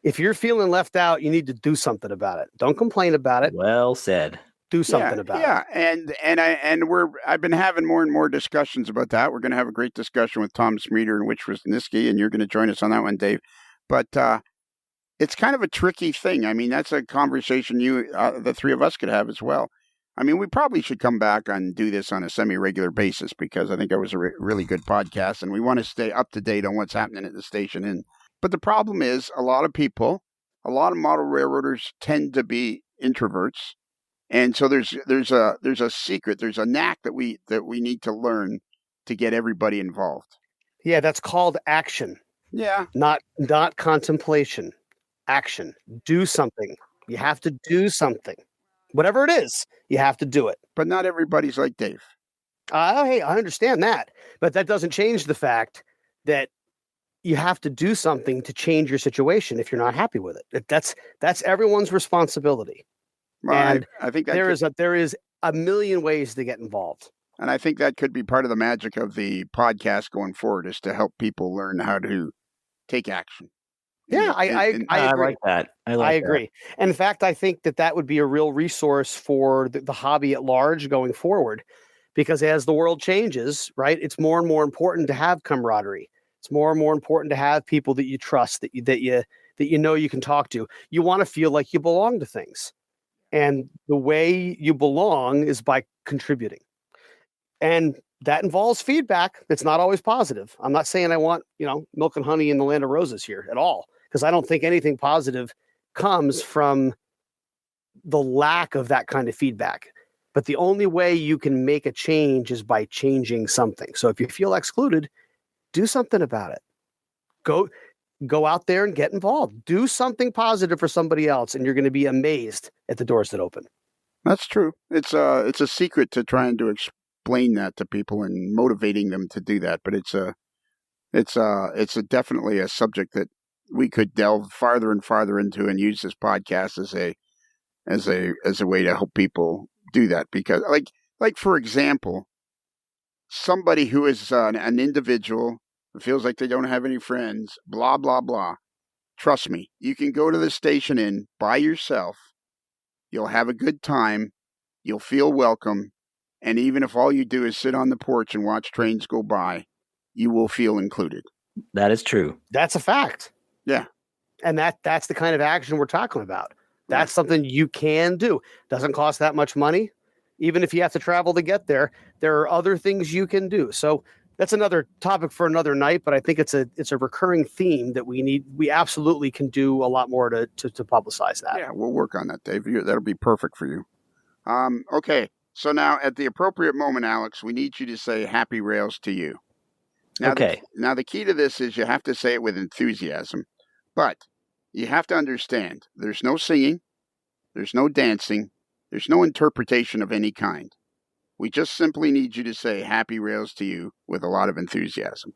If you're feeling left out, you need to do something about it. Don't complain about it. Well said. Do something about it. Yeah, I've been having more and more discussions about that. We're going to have a great discussion with Tom Smeater and Witch Wisniewski, and you're going to join us on that one, Dave. But it's kind of a tricky thing. I mean, that's a conversation the three of us could have as well. I mean, we probably should come back and do this on a semi-regular basis, because I think it was a really good podcast, and we want to stay up to date on what's happening at the station. But the problem is, a lot of model railroaders tend to be introverts, and so there's a secret, there's a knack that we need to learn to get everybody involved. Yeah, that's called action. Yeah. Not contemplation. Action. Do something. You have to do something. Whatever it is, you have to do it. But not everybody's like Dave. Hey, I understand that. But that doesn't change the fact that you have to do something to change your situation if you're not happy with it. That's everyone's responsibility. Well, and I think that there is a million ways to get involved. And I think that could be part of the magic of the podcast going forward, is to help people learn how to take action. Yeah, I agree. I like that. I agree. And in fact, I think that would be a real resource for the hobby at large going forward, because as the world changes, right, it's more and more important to have camaraderie. It's more and more important to have people that you trust, that you know you can talk to. You want to feel like you belong to things. And the way you belong is by contributing. And that involves feedback that's not always positive. I'm not saying I want, milk and honey in the land of roses here at all, because I don't think anything positive comes from the lack of that kind of feedback. But the only way you can make a change is by changing something. So if you feel excluded, do something about it. Go out there and get involved. Do something positive for somebody else, and you're going to be amazed at the doors that open. That's true. It's a secret to trying to explain that to people and motivating them to do that. But it's definitely a subject that we could delve farther and farther into, and use this podcast as a way to help people do that. Because, like for example, somebody who is an individual who feels like they don't have any friends, blah blah blah. Trust me, you can go to the station inn by yourself. You'll have a good time. You'll feel welcome. And even if all you do is sit on the porch and watch trains go by, you will feel included. That is true. That's a fact. Yeah. And that's the kind of action we're talking about. That's something you can do. Doesn't cost that much money. Even if you have to travel to get there, there are other things you can do. So that's another topic for another night, but I think it's a recurring theme that we absolutely can do a lot more to publicize that. Yeah, we'll work on that, Dave. That'll be perfect for you. Okay. So now at the appropriate moment, Alex, we need you to say happy rails to you. Now, okay. Now the key to this is you have to say it with enthusiasm, but you have to understand there's no singing, there's no dancing, there's no interpretation of any kind. We just simply need you to say happy rails to you with a lot of enthusiasm.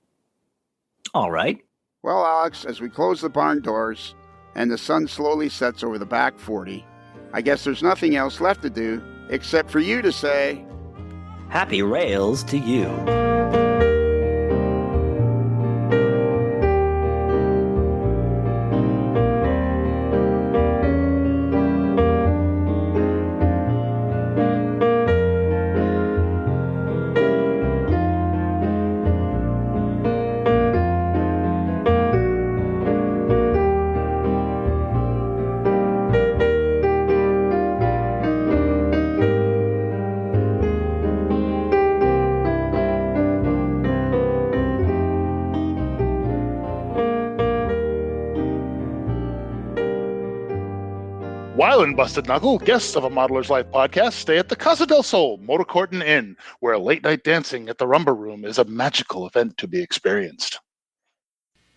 All right. Well, Alex, as we close the barn doors and the sun slowly sets over the back 40, I guess there's nothing else left to do except for you to say happy rails to you. While in Busted Knuckle, guests of a Modeler's Life podcast stay at the Casa del Sol Motor Court and Inn, where late-night dancing at the Rumba Room is a magical event to be experienced.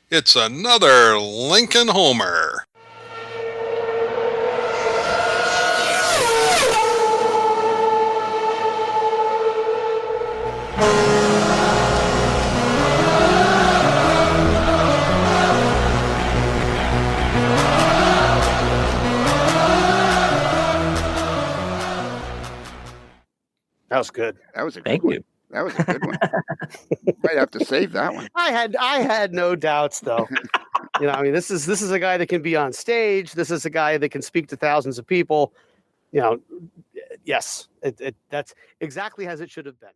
It's another Lincoln Homer. That was good. That was a good Thank one. you. That was a good one. Might have to save that one. I had no doubts, though. This is a guy that can be on stage. This is a guy that can speak to thousands of people. Yes, that's exactly as it should have been.